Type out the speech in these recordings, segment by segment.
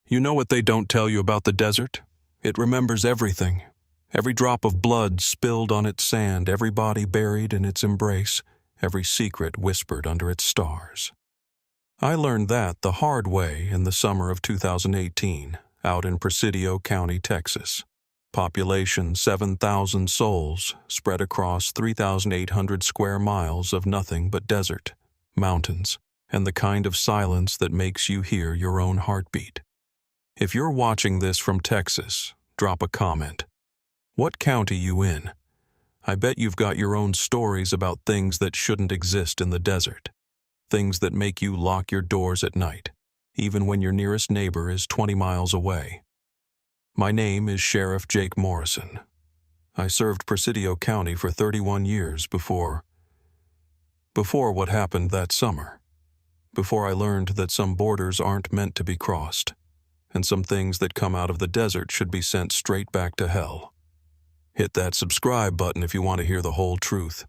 You know what they don't tell you about the desert? It remembers everything. Every drop of blood spilled on its sand, every body buried in its embrace, every secret whispered under its stars. I learned that the hard way in the summer of 2018, out in Presidio County, Texas. Population 7,000 souls, spread across 3,800 square miles of nothing but desert, mountains, and the kind of silence that makes you hear your own heartbeat. If you're watching this from Texas, drop a comment. What county you in? I bet you've got your own stories about things that shouldn't exist in the desert. Things that make you lock your doors at night, even when your nearest neighbor is 20 miles away. My name is Sheriff Jake Morrison. I served Presidio County for 31 years before what happened that summer. Before I learned that some borders aren't meant to be crossed, and some things that come out of the desert should be sent straight back to hell. Hit that subscribe button if you want to hear the whole truth.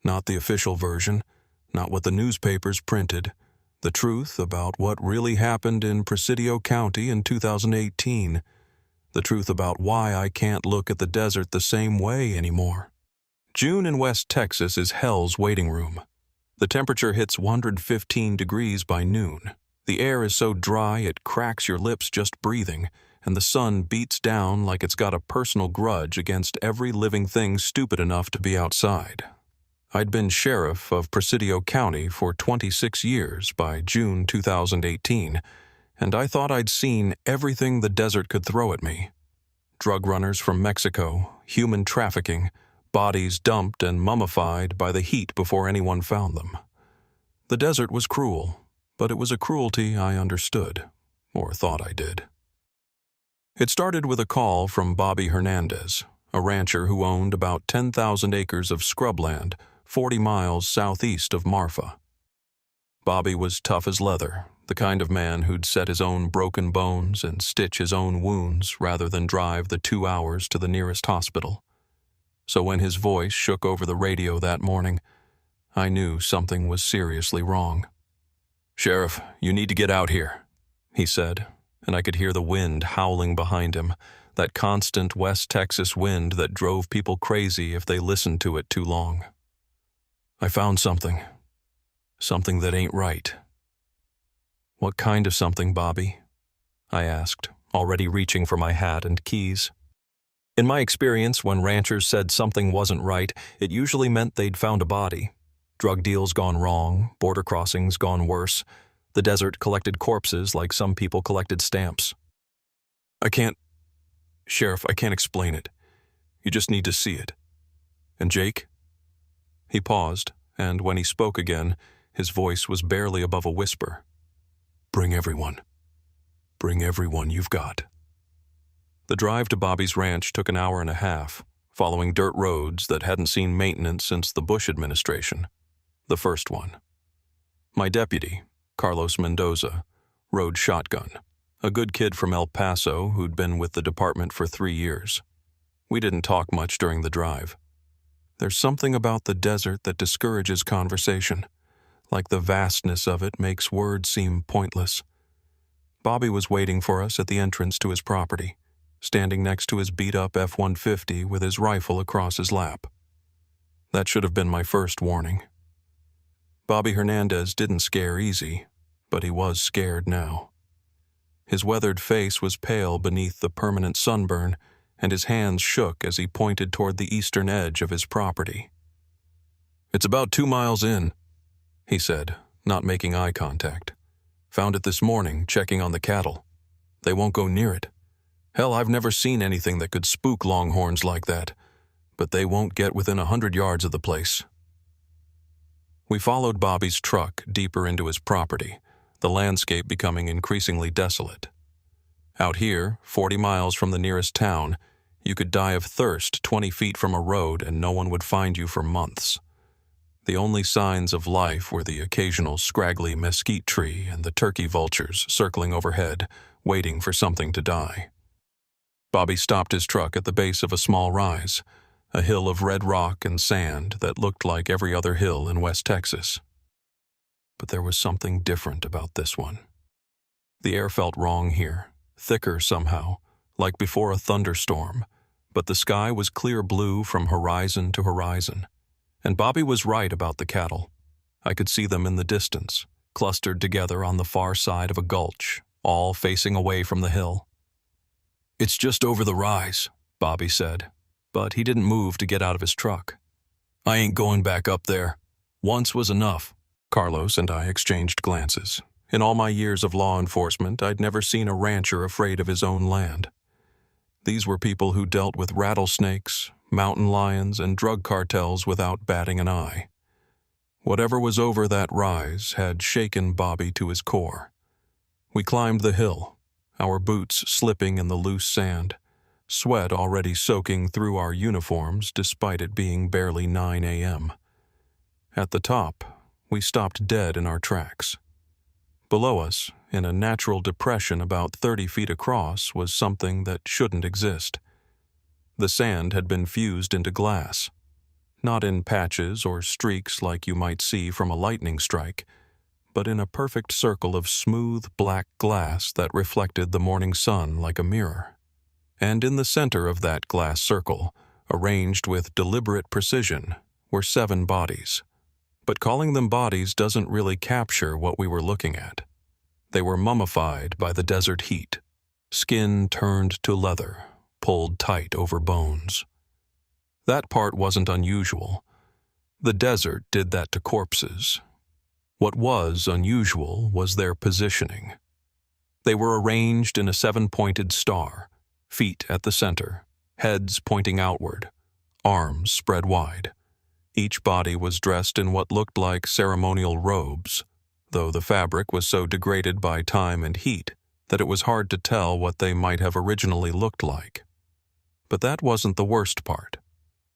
Not the official version, not what the newspapers printed. The truth about what really happened in Presidio County in 2018. The truth about why I can't look at the desert the same way anymore. June in West Texas is hell's waiting room. The temperature hits 115 degrees by noon. The air is so dry it cracks your lips just breathing, and the sun beats down like it's got a personal grudge against every living thing stupid enough to be outside. I'd been sheriff of Presidio County for 26 years by June 2018, and I thought I'd seen everything the desert could throw at me. Drug runners from Mexico, human trafficking, bodies dumped and mummified by the heat before anyone found them. The desert was cruel, but it was a cruelty I understood, or thought I did. It started with a call from Bobby Hernandez, a rancher who owned about 10,000 acres of scrubland 40 miles southeast of Marfa. Bobby was tough as leather, the kind of man who'd set his own broken bones and stitch his own wounds rather than drive the 2 hours to the nearest hospital. So when his voice shook over the radio that morning, I knew something was seriously wrong. "Sheriff, you need to get out here," he said, and I could hear the wind howling behind him, that constant West Texas wind that drove people crazy if they listened to it too long. "I found something. Something that ain't right." "What kind of something, Bobby?" I asked, already reaching for my hat and keys. In my experience, when ranchers said something wasn't right, it usually meant they'd found a body. Drug deals gone wrong, border crossings gone worse. The desert collected corpses like some people collected stamps. Sheriff, I can't explain it. You just need to see it. And Jake?" He paused, and when he spoke again, his voice was barely above a whisper. "Bring everyone. Bring everyone you've got." The drive to Bobby's ranch took an hour and a half, following dirt roads that hadn't seen maintenance since the Bush administration. The first one. My deputy, Carlos Mendoza, rode shotgun, a good kid from El Paso who'd been with the department for 3 years. We didn't talk much during the drive. There's something about the desert that discourages conversation, like the vastness of it makes words seem pointless. Bobby was waiting for us at the entrance to his property, standing next to his beat-up F-150 with his rifle across his lap. That should have been my first warning. Bobby Hernandez didn't scare easy, but he was scared now. His weathered face was pale beneath the permanent sunburn, and his hands shook as he pointed toward the eastern edge of his property. "It's about 2 miles in," he said, not making eye contact. "Found it this morning, checking on the cattle. They won't go near it. Hell, I've never seen anything that could spook longhorns like that, but they won't get within 100 yards of the place." We followed Bobby's truck deeper into his property, the landscape becoming increasingly desolate. Out here, 40 miles from the nearest town, you could die of thirst 20 feet from a road and no one would find you for months. The only signs of life were the occasional scraggly mesquite tree and the turkey vultures circling overhead, waiting for something to die. Bobby stopped his truck at the base of a small rise, a hill of red rock and sand that looked like every other hill in West Texas. But there was something different about this one. The air felt wrong here, thicker somehow, like before a thunderstorm, but the sky was clear blue from horizon to horizon. And Bobby was right about the cattle. I could see them in the distance, clustered together on the far side of a gulch, all facing away from the hill. "It's just over the rise," Bobby said, but he didn't move to get out of his truck. "I ain't going back up there. Once was enough." Carlos and I exchanged glances. In all my years of law enforcement, I'd never seen a rancher afraid of his own land. These were people who dealt with rattlesnakes, mountain lions, and drug cartels without batting an eye. Whatever was over that rise had shaken Bobby to his core. We climbed the hill, our boots slipping in the loose sand, sweat already soaking through our uniforms despite it being barely 9 a.m. At the top, we stopped dead in our tracks. Below us, in a natural depression about 30 feet across, was something that shouldn't exist. The sand had been fused into glass, not in patches or streaks like you might see from a lightning strike, but in a perfect circle of smooth black glass that reflected the morning sun like a mirror. And in the center of that glass circle, arranged with deliberate precision, were 7 bodies. But calling them bodies doesn't really capture what we were looking at. They were mummified by the desert heat, skin turned to leather, pulled tight over bones. That part wasn't unusual. The desert did that to corpses. What was unusual was their positioning. They were arranged in a 7-pointed star, feet at the center, heads pointing outward, arms spread wide. Each body was dressed in what looked like ceremonial robes, though the fabric was so degraded by time and heat that it was hard to tell what they might have originally looked like. But that wasn't the worst part.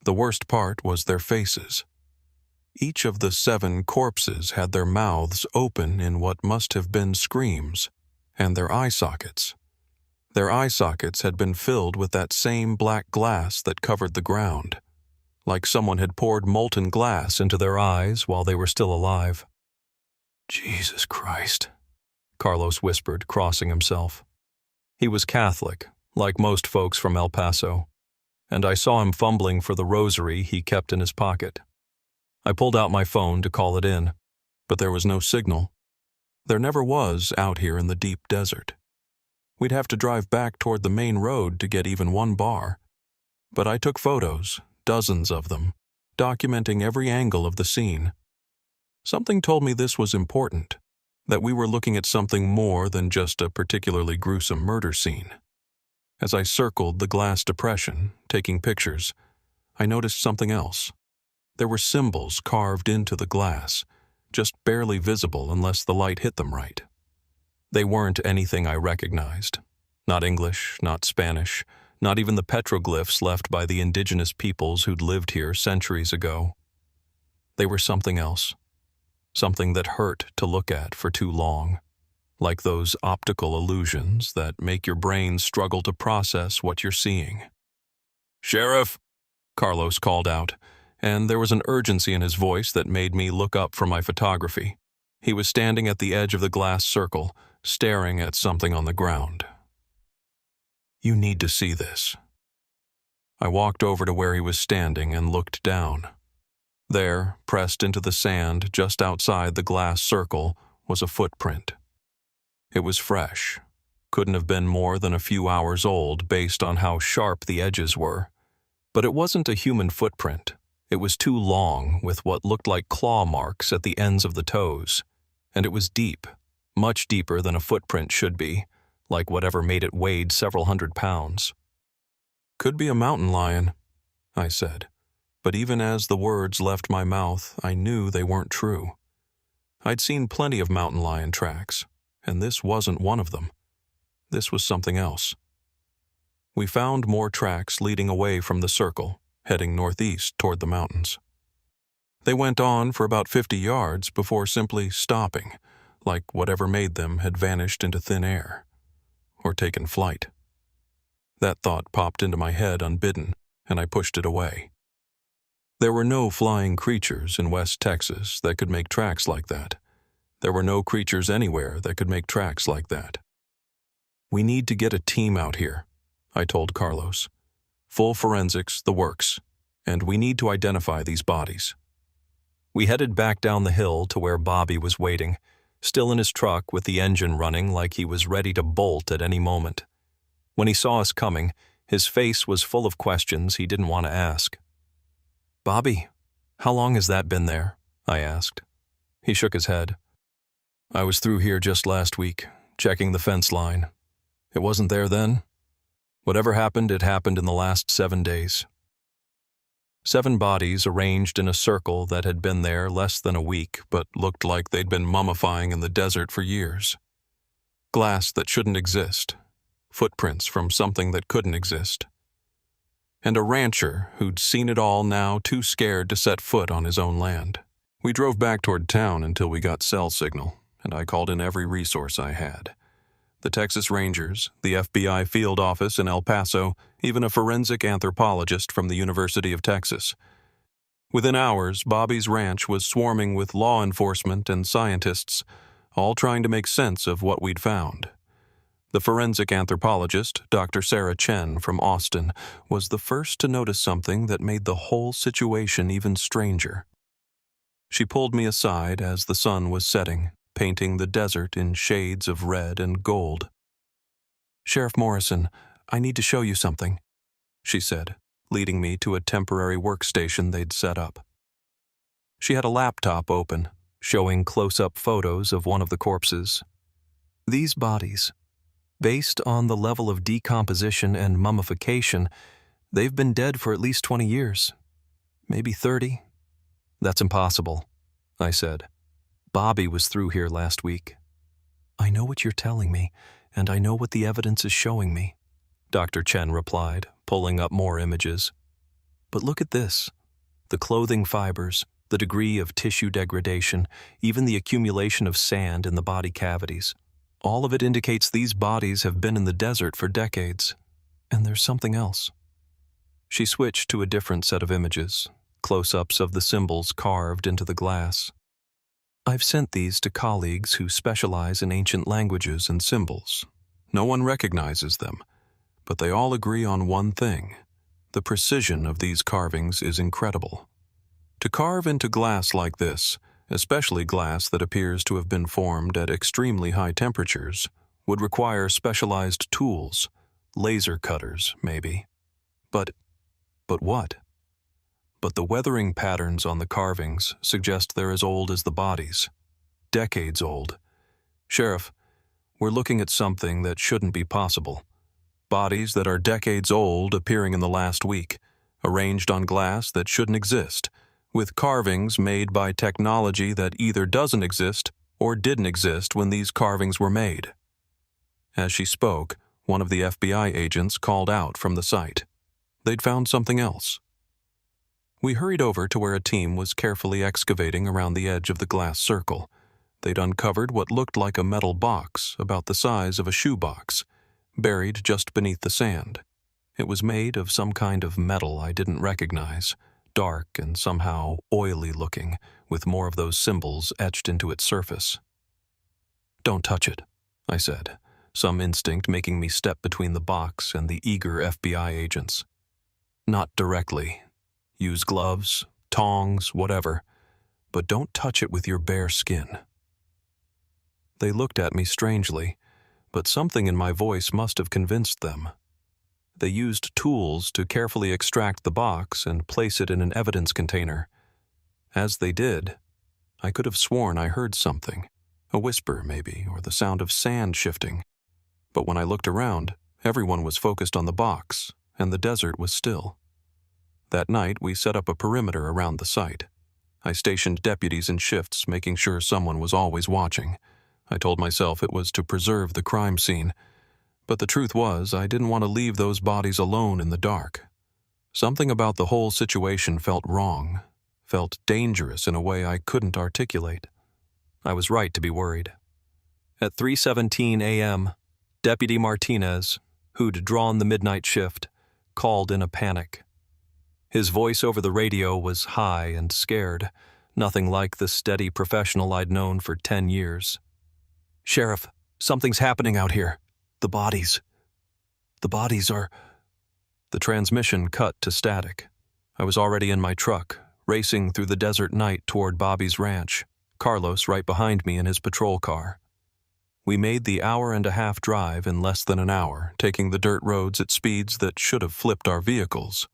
The worst part was their faces. Each of the 7 corpses had their mouths open in what must have been screams, and their eye sockets. Their eye sockets had been filled with that same black glass that covered the ground, like someone had poured molten glass into their eyes while they were still alive. "Jesus Christ," Carlos whispered, crossing himself. He was Catholic, like most folks from El Paso, and I saw him fumbling for the rosary he kept in his pocket. I pulled out my phone to call it in, but there was no signal. There never was out here in the deep desert. We'd have to drive back toward the main road to get even one bar. But I took photos, dozens of them, documenting every angle of the scene. Something told me this was important, that we were looking at something more than just a particularly gruesome murder scene. As I circled the glass depression, taking pictures, I noticed something else. There were symbols carved into the glass, just barely visible unless the light hit them right. They weren't anything I recognized. Not English, not Spanish, not even the petroglyphs left by the indigenous peoples who'd lived here centuries ago. They were something else. Something that hurt to look at for too long, like those optical illusions that make your brain struggle to process what you're seeing. "Sheriff," Carlos called out, and there was an urgency in his voice that made me look up from my photography. He was standing at the edge of the glass circle, staring at something on the ground. "You need to see this." I walked over to where he was standing and looked down. There, pressed into the sand just outside the glass circle, was a footprint. It was fresh. Couldn't have been more than a few hours old based on how sharp the edges were. But it wasn't a human footprint. It was too long, with what looked like claw marks at the ends of the toes. And it was deep, much deeper than a footprint should be, like whatever made it weighed several hundred pounds. "Could be a mountain lion," I said. But even as the words left my mouth, I knew they weren't true. I'd seen plenty of mountain lion tracks, and this wasn't one of them. This was something else. We found more tracks leading away from the circle, heading northeast toward the mountains. They went on for about 50 yards before simply stopping, like whatever made them had vanished into thin air, or taken flight. That thought popped into my head unbidden, and I pushed it away. There were no flying creatures in West Texas that could make tracks like that. There were no creatures anywhere that could make tracks like that. "We need to get a team out here," I told Carlos. "Full forensics, the works. And we need to identify these bodies." We headed back down the hill to where Bobby was waiting, still in his truck with the engine running like he was ready to bolt at any moment. When he saw us coming, his face was full of questions he didn't want to ask. "Bobby, how long has that been there?" I asked. He shook his head. "I was through here just last week, checking the fence line. It wasn't there then. Whatever happened, it happened in the last 7 days." 7 bodies arranged in a circle that had been there less than a week but looked like they'd been mummifying in the desert for years. Glass that shouldn't exist. Footprints from something that couldn't exist. And a rancher who'd seen it all, now too scared to set foot on his own land. We drove back toward town until we got cell signal, and I called in every resource I had. The Texas Rangers, the FBI field office in El Paso, even a forensic anthropologist from the University of Texas. Within hours, Bobby's ranch was swarming with law enforcement and scientists, all trying to make sense of what we'd found. The forensic anthropologist, Dr. Sarah Chen from Austin, was the first to notice something that made the whole situation even stranger. She pulled me aside as the sun was setting, painting the desert in shades of red and gold. "Sheriff Morrison, I need to show you something," she said, leading me to a temporary workstation they'd set up. She had a laptop open, showing close-up photos of one of the corpses. "These bodies, based on the level of decomposition and mummification, they've been dead for at least 20 years, maybe 30. "That's impossible," I said. "Bobby was through here last week." "I know what you're telling me, and I know what the evidence is showing me," Dr. Chen replied, pulling up more images. "But look at this. The clothing fibers, the degree of tissue degradation, even the accumulation of sand in the body cavities. All of it indicates these bodies have been in the desert for decades. And there's something else." She switched to a different set of images, close-ups of the symbols carved into the glass. "I've sent these to colleagues who specialize in ancient languages and symbols. No one recognizes them, but they all agree on one thing. The precision of these carvings is incredible. To carve into glass like this, especially glass that appears to have been formed at extremely high temperatures, would require specialized tools, laser cutters, maybe. But what? But the weathering patterns on the carvings suggest they're as old as the bodies. Decades old. Sheriff, we're looking at something that shouldn't be possible. Bodies that are decades old appearing in the last week, arranged on glass that shouldn't exist, with carvings made by technology that either doesn't exist or didn't exist when these carvings were made." As she spoke, one of the FBI agents called out from the site. They'd found something else. We hurried over to where a team was carefully excavating around the edge of the glass circle. They'd uncovered what looked like a metal box about the size of a shoebox, buried just beneath the sand. It was made of some kind of metal I didn't recognize, dark and somehow oily looking, with more of those symbols etched into its surface. "Don't touch it," I said, some instinct making me step between the box and the eager FBI agents. "Not directly. Use gloves, tongs, whatever, but don't touch it with your bare skin." They looked at me strangely, but something in my voice must have convinced them. They used tools to carefully extract the box and place it in an evidence container. As they did, I could have sworn I heard something, a whisper maybe, or the sound of sand shifting. But when I looked around, everyone was focused on the box, and the desert was still. That night, we set up a perimeter around the site. I stationed deputies in shifts, making sure someone was always watching. I told myself it was to preserve the crime scene. But the truth was, I didn't want to leave those bodies alone in the dark. Something about the whole situation felt wrong, felt dangerous in a way I couldn't articulate. I was right to be worried. At 3:17 a.m., Deputy Martinez, who'd drawn the midnight shift, called in a panic. His voice over the radio was high and scared, nothing like the steady professional I'd known for 10 years. "Sheriff, something's happening out here. The bodies. The bodies are... The transmission cut to static. I was already in my truck, racing through the desert night toward Bobby's ranch, Carlos right behind me in his patrol car. We made the hour-and-a-half drive in less than an hour, taking the dirt roads at speeds that should have flipped our vehicles.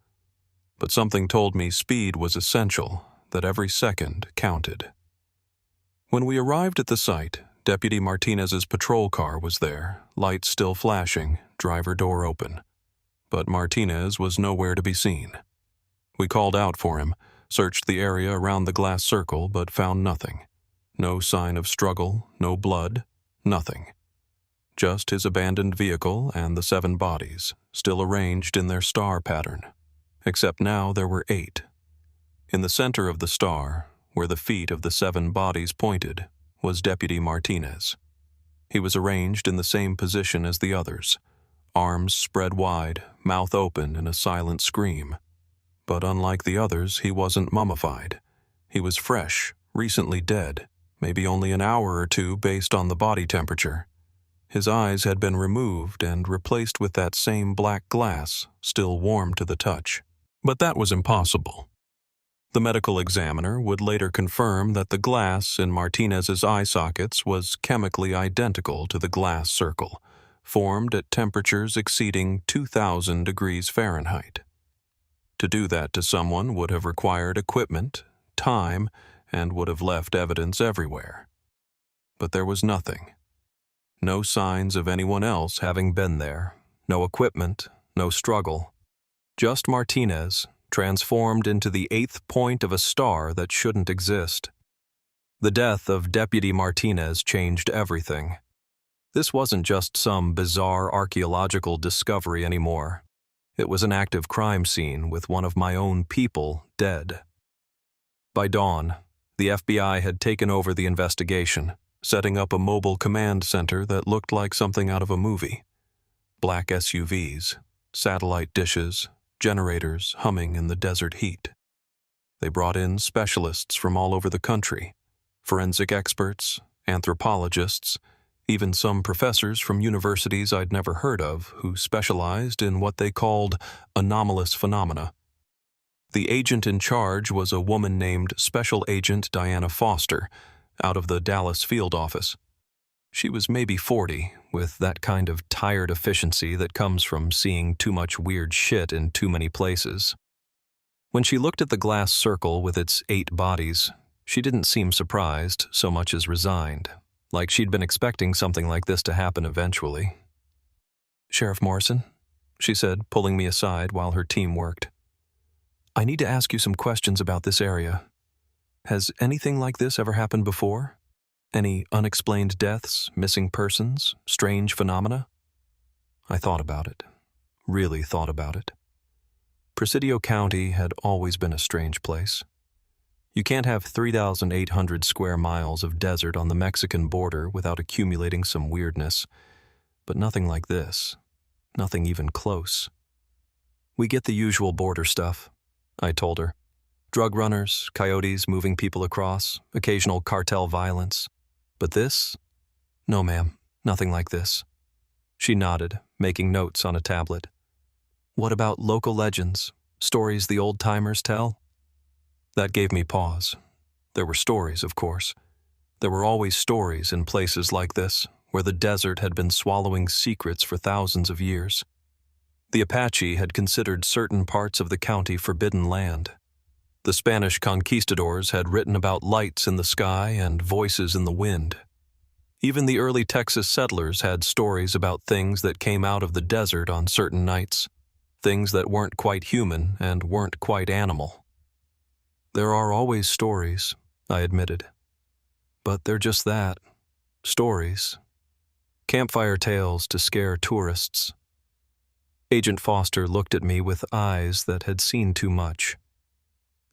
But something told me speed was essential, that every second counted. When we arrived at the site, Deputy Martinez's patrol car was there, lights still flashing, driver door open. But Martinez was nowhere to be seen. We called out for him, searched the area around the glass circle, but found nothing. No sign of struggle, no blood, nothing. Just his abandoned vehicle and the 7 bodies, still arranged in their star pattern. Except now there were 8. In the center of the star, where the feet of the 7 bodies pointed, was Deputy Martinez. He was arranged in the same position as the others, arms spread wide, mouth open in a silent scream. But unlike the others, he wasn't mummified. He was fresh, recently dead, maybe only an hour or 2 based on the body temperature. His eyes had been removed and replaced with that same black glass, still warm to the touch. But that was impossible. The medical examiner would later confirm that the glass in Martinez's eye sockets was chemically identical to the glass circle, formed at temperatures exceeding 2,000 degrees Fahrenheit. To do that to someone would have required equipment, time, and would have left evidence everywhere. But there was nothing. No signs of anyone else having been there, no equipment, no struggle. Just Martinez, transformed into the 8th point of a star that shouldn't exist. The death of Deputy Martinez changed everything. This wasn't just some bizarre archaeological discovery anymore. It was an active crime scene with one of my own people dead. By dawn, the FBI had taken over the investigation, setting up a mobile command center that looked like something out of a movie. Black SUVs, satellite dishes, generators humming in the desert heat. They brought in specialists from all over the country, forensic experts, anthropologists, even some professors from universities I'd never heard of who specialized in what they called anomalous phenomena. The agent in charge was a woman named Special Agent Diana Foster, out of the Dallas field office. She was maybe 40, with that kind of tired efficiency that comes from seeing too much weird shit in too many places. When she looked at the glass circle with its 8 bodies, she didn't seem surprised so much as resigned, like she'd been expecting something like this to happen eventually. "Sheriff Morrison," she said, pulling me aside while her team worked. "I need to ask you some questions about this area. Has anything like this ever happened before? Any unexplained deaths, missing persons, strange phenomena?" I thought about it. Really thought about it. Presidio County had always been a strange place. You can't have 3,800 square miles of desert on the Mexican border without accumulating some weirdness. But nothing like this. Nothing even close. "We get the usual border stuff," I told her. "Drug runners, coyotes moving people across, occasional cartel violence. But this? No, ma'am, nothing like this." She nodded, making notes on a tablet. "What about local legends, stories the old-timers tell?" That gave me pause. There were stories, of course. There were always stories in places like this, where the desert had been swallowing secrets for thousands of years. The Apache had considered certain parts of the county forbidden land. The Spanish conquistadors had written about lights in the sky and voices in the wind. Even the early Texas settlers had stories about things that came out of the desert on certain nights, things that weren't quite human and weren't quite animal. "There are always stories," I admitted. "But they're just that, stories. Campfire tales to scare tourists." Agent Foster looked at me with eyes that had seen too much.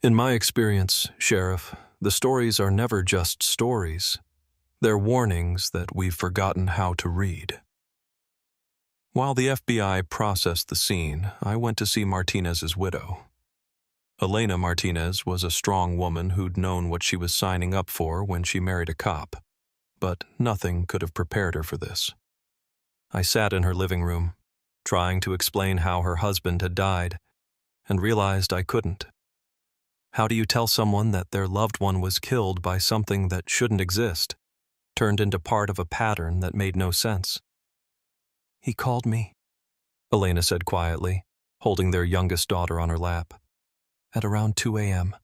"In my experience, Sheriff, the stories are never just stories. They're warnings that we've forgotten how to read." While the FBI processed the scene, I went to see Martinez's widow. Elena Martinez was a strong woman who'd known what she was signing up for when she married a cop, but nothing could have prepared her for this. I sat in her living room, trying to explain how her husband had died, and realized I couldn't. How do you tell someone that their loved one was killed by something that shouldn't exist, turned into part of a pattern that made no sense? "He called me," Elena said quietly, holding their youngest daughter on her lap. "At around 2 a.m.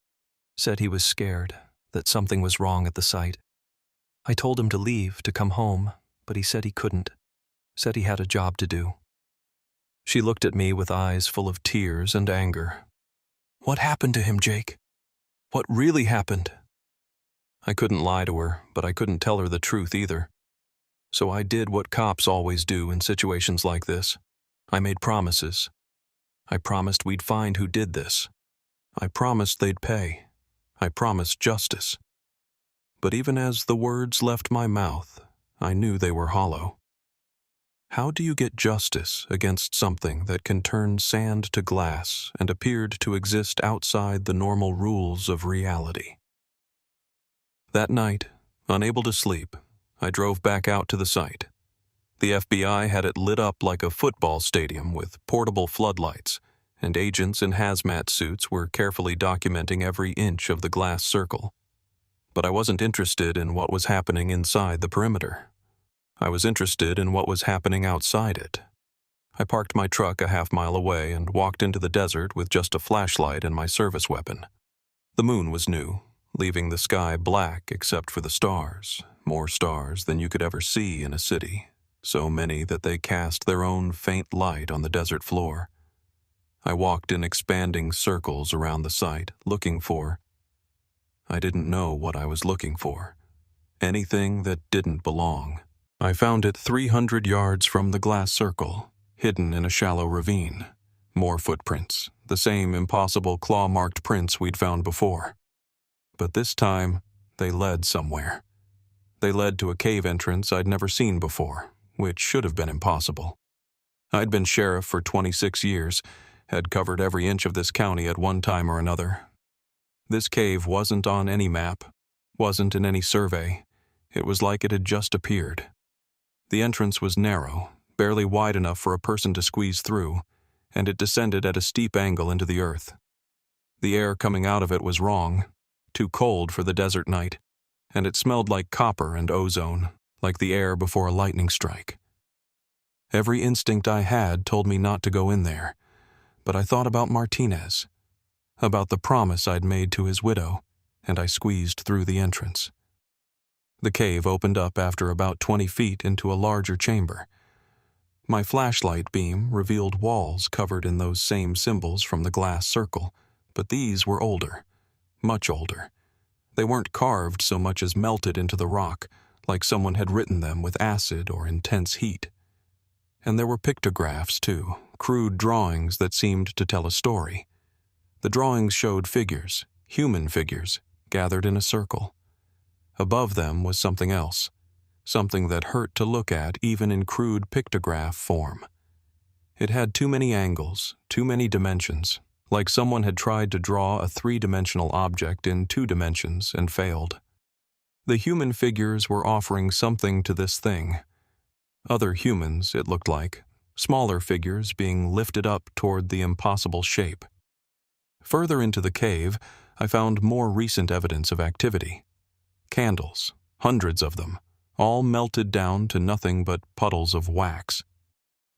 Said he was scared, that something was wrong at the site. I told him to leave, to come home, but he said he couldn't. Said he had a job to do." She looked at me with eyes full of tears and anger. "What happened to him, Jake? What really happened?" I couldn't lie to her, but I couldn't tell her the truth either. So I did what cops always do in situations like this. I made promises. I promised we'd find who did this. I promised they'd pay. I promised justice. But even as the words left my mouth, I knew they were hollow. How do you get justice against something that can turn sand to glass and appeared to exist outside the normal rules of reality? That night, unable to sleep, I drove back out to the site. The FBI had it lit up like a football stadium with portable floodlights, and agents in hazmat suits were carefully documenting every inch of the glass circle. But I wasn't interested in what was happening inside the perimeter. I was interested in what was happening outside it. I parked my truck a half-mile away and walked into the desert with just a flashlight and my service weapon. The moon was new, leaving the sky black except for the stars, more stars than you could ever see in a city, so many that they cast their own faint light on the desert floor. I walked in expanding circles around the site, looking for... I didn't know what I was looking for. Anything that didn't belong. I found it 300 yards from the glass circle, hidden in a shallow ravine. More footprints, the same impossible claw-marked prints we'd found before. But this time, they led somewhere. They led to a cave entrance I'd never seen before, which should have been impossible. I'd been sheriff for 26 years, had covered every inch of this county at one time or another. This cave wasn't on any map, wasn't in any survey. It was like it had just appeared. The entrance was narrow, barely wide enough for a person to squeeze through, and it descended at a steep angle into the earth. The air coming out of it was wrong, too cold for the desert night, and it smelled like copper and ozone, like the air before a lightning strike. Every instinct I had told me not to go in there, but I thought about Martinez, about the promise I'd made to his widow, and I squeezed through the entrance. The cave opened up after about 20 feet into a larger chamber. My flashlight beam revealed walls covered in those same symbols from the glass circle, but these were older, much older. They weren't carved so much as melted into the rock, like someone had written them with acid or intense heat. And there were pictographs, too, crude drawings that seemed to tell a story. The drawings showed figures, human figures, gathered in a circle. Above them was something else, something that hurt to look at even in crude pictograph form. It had too many angles, too many dimensions, like someone had tried to draw a three-dimensional object in 2 dimensions and failed. The human figures were offering something to this thing. Other humans, it looked like, smaller figures being lifted up toward the impossible shape. Further into the cave, I found more recent evidence of activity. Candles, hundreds of them, all melted down to nothing but puddles of wax.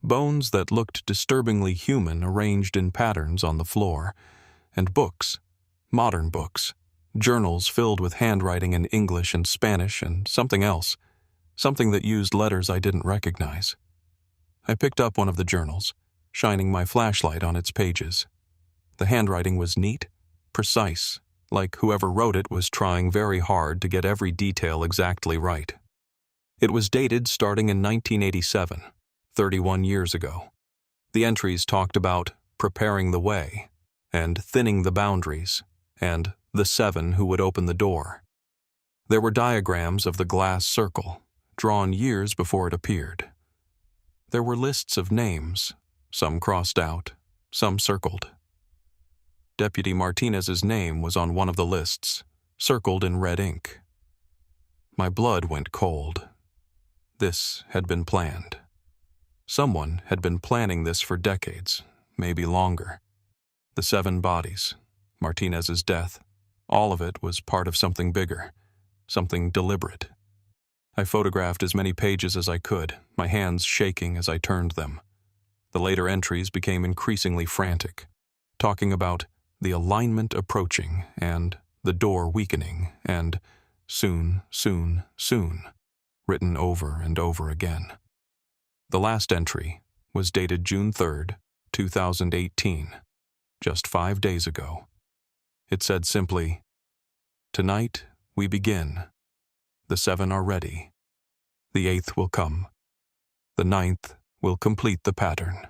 Bones that looked disturbingly human arranged in patterns on the floor, and books, modern books, journals filled with handwriting in English and Spanish and something else, something that used letters I didn't recognize. I picked up one of the journals, shining my flashlight on its pages. The handwriting was neat, precise, like whoever wrote it was trying very hard to get every detail exactly right. It was dated starting in 1987, 31 years ago. The entries talked about preparing the way, and thinning the boundaries, and the 7 who would open the door. There were diagrams of the glass circle, drawn years before it appeared. There were lists of names, some crossed out, some circled. Deputy Martinez's name was on one of the lists, circled in red ink. My blood went cold. This had been planned. Someone had been planning this for decades, maybe longer. The 7 bodies, Martinez's death, all of it was part of something bigger, something deliberate. I photographed as many pages as I could, my hands shaking as I turned them. The later entries became increasingly frantic, talking about the alignment approaching and the door weakening and soon, soon, soon, written over and over again. The last entry was dated June 3rd, 2018, just 5 days ago. It said simply, "Tonight we begin. The 7 are ready. The 8th will come. The 9th will complete the pattern.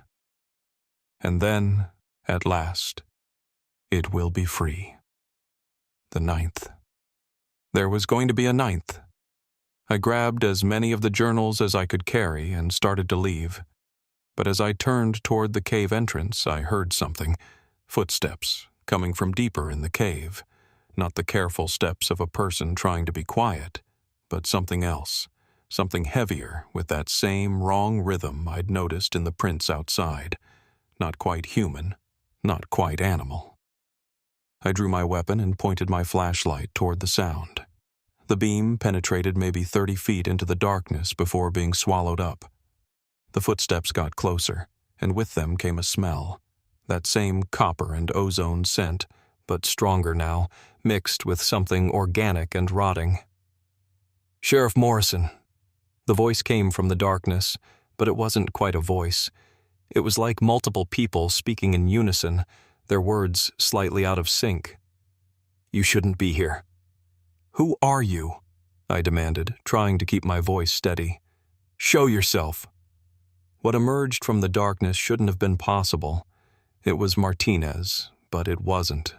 And then, at last, it will be free." The 9th. There was going to be a 9th. I grabbed as many of the journals as I could carry and started to leave. But as I turned toward the cave entrance, I heard something, footsteps, coming from deeper in the cave. Not the careful steps of a person trying to be quiet, but something else, something heavier with that same wrong rhythm I'd noticed in the prints outside. Not quite human, not quite animal. I drew my weapon and pointed my flashlight toward the sound. The beam penetrated maybe 30 feet into the darkness before being swallowed up. The footsteps got closer, and with them came a smell. That same copper and ozone scent, but stronger now, mixed with something organic and rotting. "Sheriff Morrison." The voice came from the darkness, but it wasn't quite a voice. It was like multiple people speaking in unison, their words slightly out of sync. "You shouldn't be here." "Who are you?" I demanded, trying to keep my voice steady. "Show yourself." What emerged from the darkness shouldn't have been possible. It was Martinez, but it wasn't.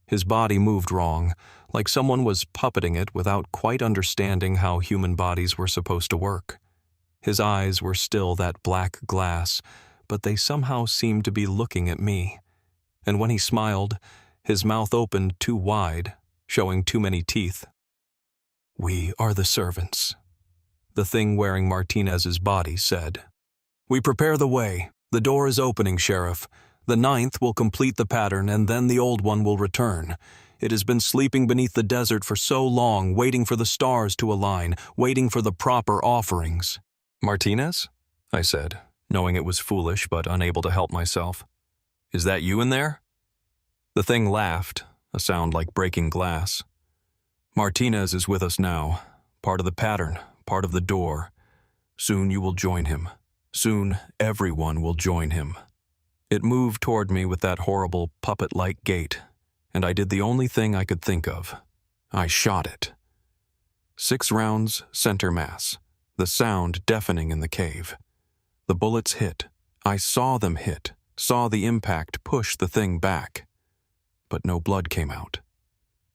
His body moved wrong, like someone was puppeting it without quite understanding how human bodies were supposed to work. His eyes were still that black glass, but they somehow seemed to be looking at me. And when he smiled, his mouth opened too wide, showing too many teeth. "We are the servants," the thing wearing Martinez's body said. "We prepare the way. The door is opening, Sheriff. The 9th will complete the pattern, and then the old one will return. It has been sleeping beneath the desert for so long, waiting for the stars to align, waiting for the proper offerings." "Martinez?" I said, knowing it was foolish but unable to help myself. "Is that you in there?" The thing laughed, a sound like breaking glass. "Martinez is with us now, part of the pattern, part of the door. Soon you will join him. Soon everyone will join him." It moved toward me with that horrible puppet-like gait, and I did the only thing I could think of. I shot it. 6 rounds, center mass, the sound deafening in the cave. The bullets hit. I saw them hit, saw the impact push the thing back. But no blood came out.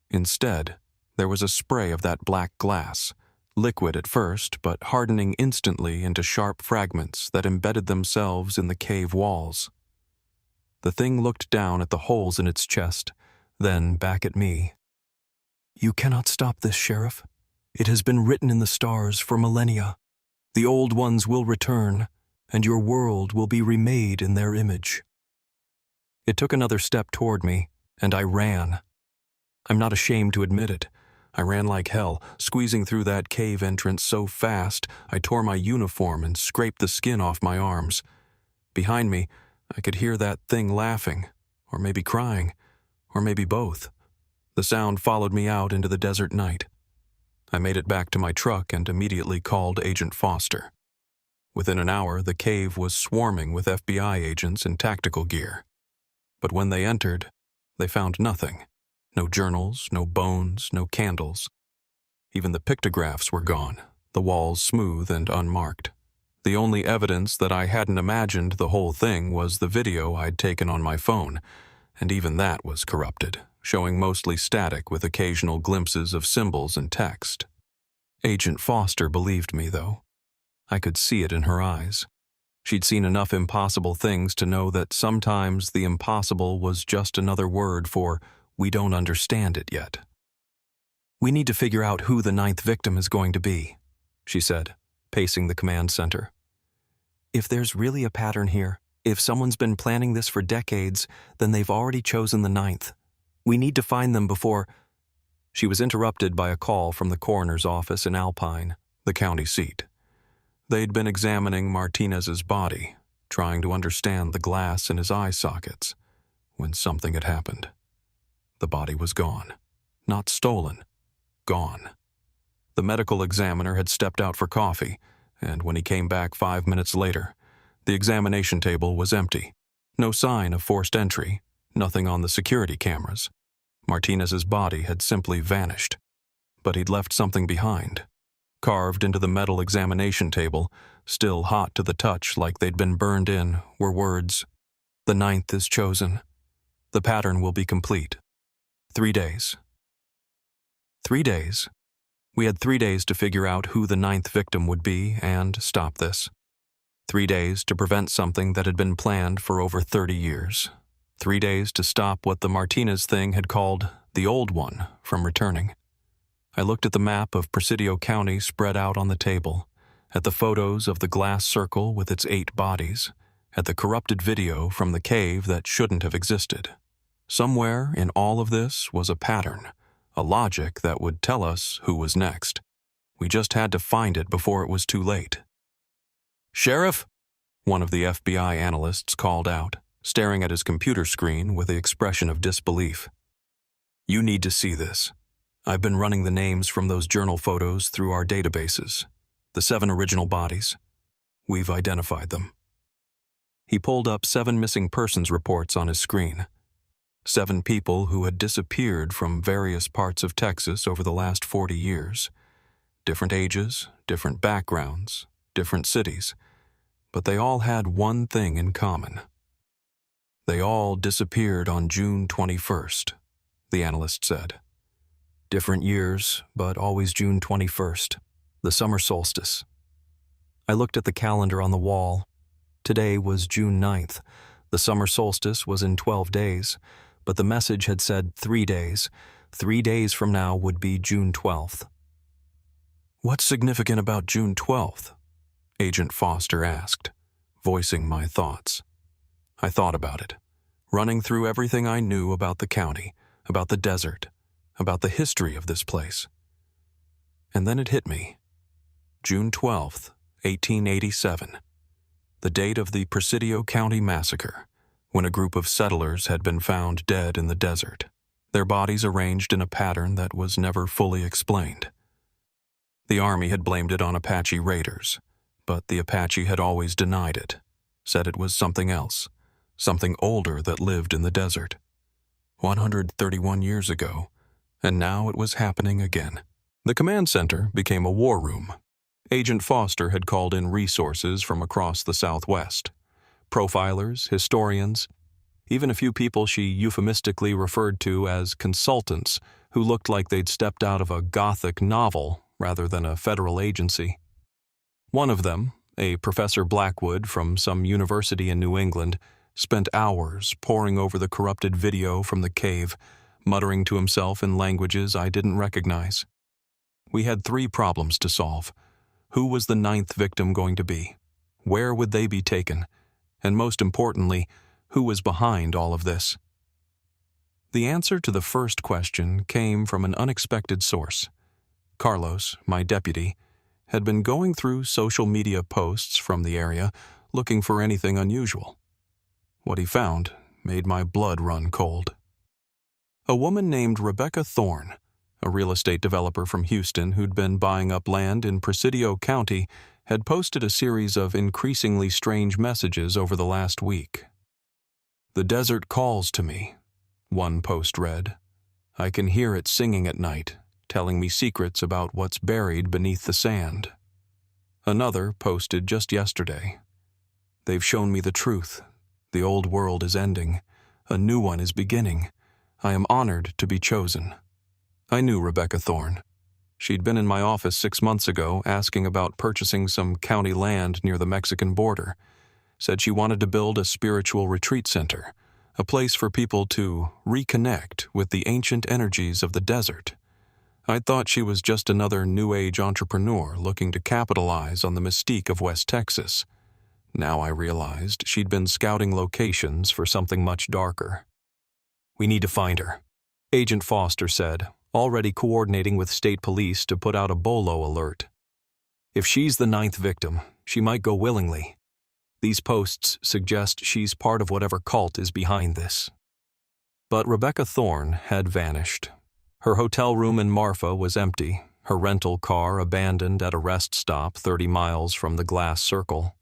Instead, there was a spray of that black glass, liquid at first, but hardening instantly into sharp fragments that embedded themselves in the cave walls. The thing looked down at the holes in its chest, then back at me. "You cannot stop this, Sheriff. It has been written in the stars for millennia. The old ones will return, and your world will be remade in their image." It took another step toward me, and I ran. I'm not ashamed to admit it. I ran like hell, squeezing through that cave entrance so fast I tore my uniform and scraped the skin off my arms. Behind me, I could hear that thing laughing, or maybe crying, or maybe both. The sound followed me out into the desert night. I made it back to my truck and immediately called Agent Foster. Within an hour, the cave was swarming with FBI agents in tactical gear. But when they entered, they found nothing. No journals, no bones, no candles. Even the pictographs were gone, the walls smooth and unmarked. The only evidence that I hadn't imagined the whole thing was the video I'd taken on my phone, and even that was corrupted, showing mostly static with occasional glimpses of symbols and text. Agent Foster believed me, though. I could see it in her eyes. She'd seen enough impossible things to know that sometimes the impossible was just another word for "we don't understand it yet." "We need to figure out who the 9th victim is going to be," she said, pacing the command center. If there's really a pattern here, if someone's been planning this for decades, then they've already chosen the ninth. We need to find them before... She was interrupted by a call from the coroner's office in Alpine, the county seat. They'd been examining Martinez's body, trying to understand the glass in his eye sockets, when something had happened. The body was gone. Not stolen. Gone. The medical examiner had stepped out for coffee, and when he came back 5 minutes later, the examination table was empty. No sign of forced entry, nothing on the security cameras. Martinez's body had simply vanished. But he'd left something behind. Carved into the metal examination table, still hot to the touch like they'd been burned in, were words, "The ninth is chosen. The pattern will be complete. 3 days." 3 days. We had 3 days to figure out who the ninth victim would be and stop this. 3 days to prevent something that had been planned for over 30 years. 3 days to stop what the Martinez thing had called the Old One from returning. I looked at the map of Presidio County spread out on the table, at the photos of the glass circle with its 8 bodies, at the corrupted video from the cave that shouldn't have existed. Somewhere in all of this was a pattern, a logic that would tell us who was next. We just had to find it before it was too late. "Sheriff?" one of the FBI analysts called out, staring at his computer screen with the expression of disbelief. "You need to see this. I've been running the names from those journal photos through our databases. The 7 original bodies. We've identified them." He pulled up 7 missing persons reports on his screen. 7 people who had disappeared from various parts of Texas over the last 40 years. Different ages, different backgrounds, different cities. But they all had one thing in common. They all disappeared on June 21st, the analyst said. Different years, but always June 21st, the summer solstice. I looked at the calendar on the wall. Today was June 9th. The summer solstice was in 12 days, but the message had said 3 days. 3 days from now would be June 12th. "What's significant about June 12th?" Agent Foster asked, voicing my thoughts. I thought about it, running through everything I knew about the county, about the desert, about the history of this place. And then it hit me. June 12th, 1887. The date of the Presidio County massacre, when a group of settlers had been found dead in the desert, their bodies arranged in a pattern that was never fully explained. The Army had blamed it on Apache raiders, but the Apache had always denied it, said it was something else, something older that lived in the desert. 131 years ago, and now it was happening again. The command center became a war room. Agent Foster had called in resources from across the Southwest. Profilers, historians, even a few people she euphemistically referred to as consultants who looked like they'd stepped out of a Gothic novel rather than a federal agency. One of them, a Professor Blackwood from some university in New England, spent hours poring over the corrupted video from the cave, muttering to himself in languages I didn't recognize. We had 3 problems to solve. Who was the 9th victim going to be? Where would they be taken? And most importantly, who was behind all of this? The answer to the first question came from an unexpected source. Carlos, my deputy, had been going through social media posts from the area looking for anything unusual. What he found made my blood run cold. A woman named Rebecca Thorne, a real estate developer from Houston who'd been buying up land in Presidio County, had posted a series of increasingly strange messages over the last week. "The desert calls to me," one post read. "I can hear it singing at night, telling me secrets about what's buried beneath the sand." Another posted just yesterday. "They've shown me the truth. The old world is ending. A new one is beginning. I am honored to be chosen." I knew Rebecca Thorne. She'd been in my office 6 months ago asking about purchasing some county land near the Mexican border. Said she wanted to build a spiritual retreat center, a place for people to reconnect with the ancient energies of the desert. I'd thought she was just another New Age entrepreneur looking to capitalize on the mystique of West Texas. Now I realized she'd been scouting locations for something much darker. "We need to find her," Agent Foster said, already coordinating with state police to put out a BOLO alert. "If she's the 9th victim, she might go willingly. These posts suggest she's part of whatever cult is behind this." But Rebecca Thorne had vanished. Her hotel room in Marfa was empty, her rental car abandoned at a rest stop 30 miles from the glass circle.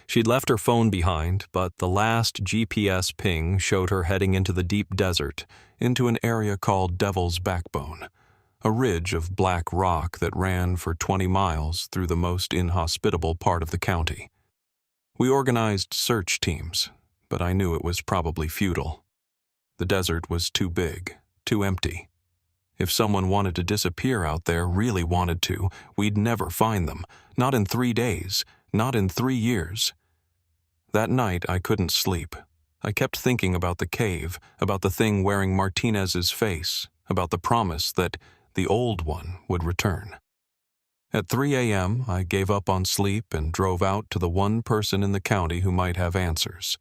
She'd left her phone behind, but the last GPS ping showed her heading into the deep desert, into an area called Devil's Backbone, a ridge of black rock that ran for 20 miles through the most inhospitable part of the county. We organized search teams, but I knew it was probably futile. The desert was too big, too empty. If someone wanted to disappear out there, really wanted to, we'd never find them. Not in 3 days, not in 3 years. That night, I couldn't sleep. I kept thinking about the cave, about the thing wearing Martinez's face, about the promise that the old one would return. At 3 a.m., I gave up on sleep and drove out to the one person in the county who might have answers,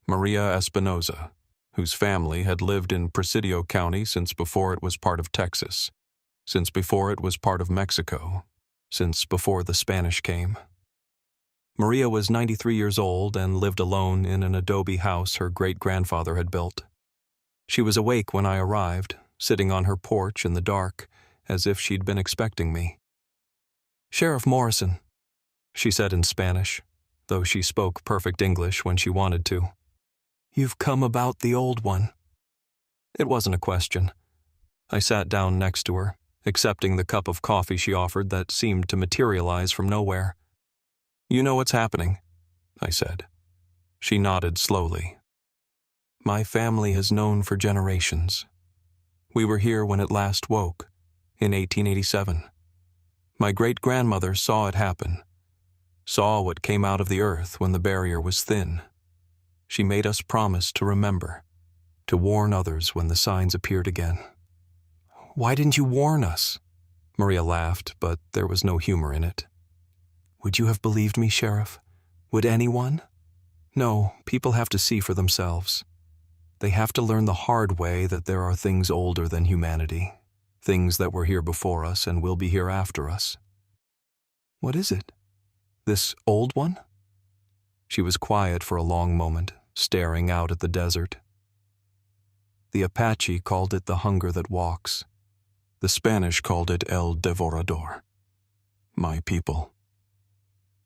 Maria Espinoza, whose family had lived in Presidio County since before it was part of Texas, since before it was part of Mexico, since before the Spanish came. Maria was 93 years old and lived alone in an adobe house her great-grandfather had built. She was awake when I arrived, sitting on her porch in the dark, as if she'd been expecting me. "Sheriff Morrison," she said in Spanish, though she spoke perfect English when she wanted to. "You've come about the old one." It wasn't a question. I sat down next to her, accepting the cup of coffee she offered that seemed to materialize from nowhere. "You know what's happening," I said. She nodded slowly. "My family has known for generations. We were here when it last woke, in 1887. My great-grandmother saw it happen, saw what came out of the earth when the barrier was thin. She made us promise to remember, to warn others when the signs appeared again." "Why didn't you warn us?" Maria laughed, but there was no humor in it. "Would you have believed me, Sheriff? Would anyone? No, people have to see for themselves. They have to learn the hard way that there are things older than humanity, things that were here before us and will be here after us." "What is it? This old one?" She was quiet for a long moment, staring out at the desert. "The Apache called it the hunger that walks. The Spanish called it el devorador. My people.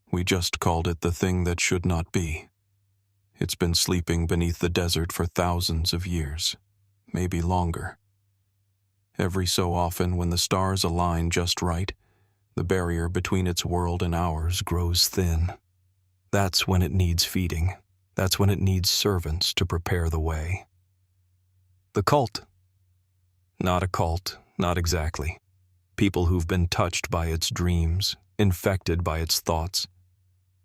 We just called it the thing that should not be. It's been sleeping beneath the desert for thousands of years, maybe longer. Every so often, when the stars align just right, the barrier between its world and ours grows thin. That's when it needs feeding. That's when it needs servants to prepare the way." "The cult?" "Not a cult, not exactly. People who've been touched by its dreams, infected by its thoughts.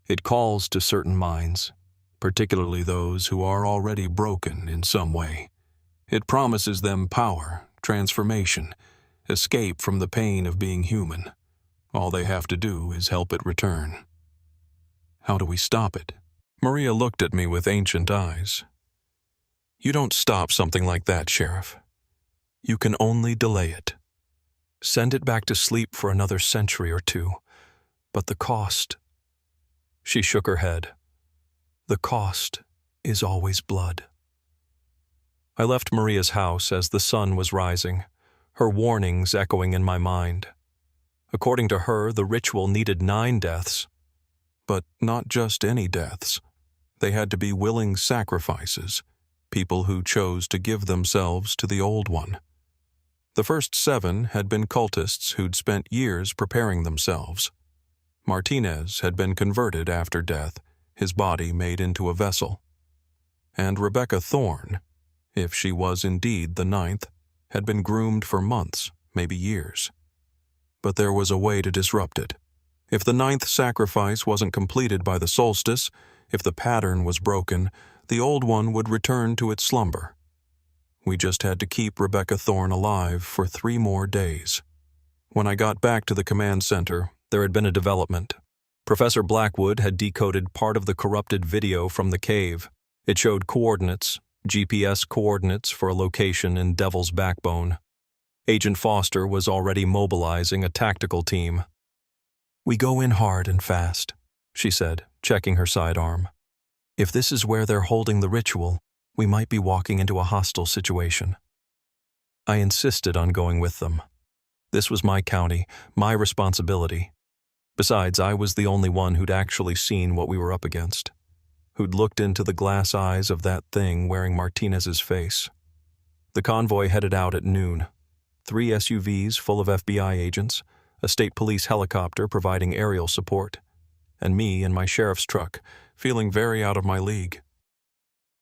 It calls to certain minds, particularly those who are already broken in some way. It promises them power, transformation, escape from the pain of being human. All they have to do is help it return." "How do we stop it?" Maria looked at me with ancient eyes. "You don't stop something like that, Sheriff. You can only delay it. Send it back to sleep for another century or two. But the cost..." She shook her head. "The cost is always blood." I left Maria's house as the sun was rising, her warnings echoing in my mind. According to her, the ritual needed 9 deaths. But not just any deaths. They had to be willing sacrifices, people who chose to give themselves to the old one. The first 7 had been cultists who'd spent years preparing themselves. Martinez had been converted after death, his body made into a vessel. And Rebecca Thorne, if she was indeed the 9th, had been groomed for months, maybe years. But there was a way to disrupt it. If the 9th sacrifice wasn't completed by the solstice, if the pattern was broken, the old one would return to its slumber. We just had to keep Rebecca Thorne alive for 3 more days. When I got back to the command center, there had been a development. Professor Blackwood had decoded part of the corrupted video from the cave. It showed coordinates, GPS coordinates for a location in Devil's Backbone. Agent Foster was already mobilizing a tactical team. "We go in hard and fast," she said, checking her sidearm. "If this is where they're holding the ritual, we might be walking into a hostile situation." I insisted on going with them. This was my county, my responsibility. Besides, I was the only one who'd actually seen what we were up against, who'd looked into the glass eyes of that thing wearing Martinez's face. The convoy headed out at noon. 3 SUVs full of FBI agents, a state police helicopter providing aerial support, and me in my sheriff's truck, feeling very out of my league.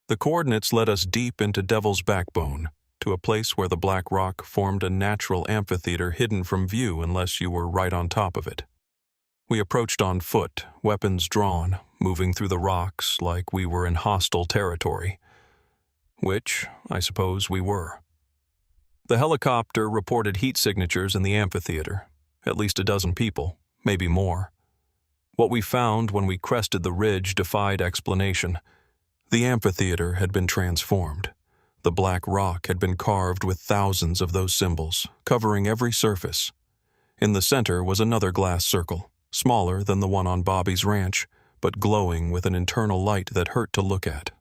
The coordinates led us deep into Devil's Backbone, to a place where the black rock formed a natural amphitheater hidden from view unless you were right on top of it. We approached on foot, weapons drawn, moving through the rocks like we were in hostile territory. Which, I suppose, we were. The helicopter reported heat signatures in the amphitheater, at least a dozen people, maybe more. What we found when we crested the ridge defied explanation. The amphitheater had been transformed. The black rock had been carved with thousands of those symbols, covering every surface. In the center was another glass circle, smaller than the one on Bobby's ranch, but glowing with an internal light that hurt to look at.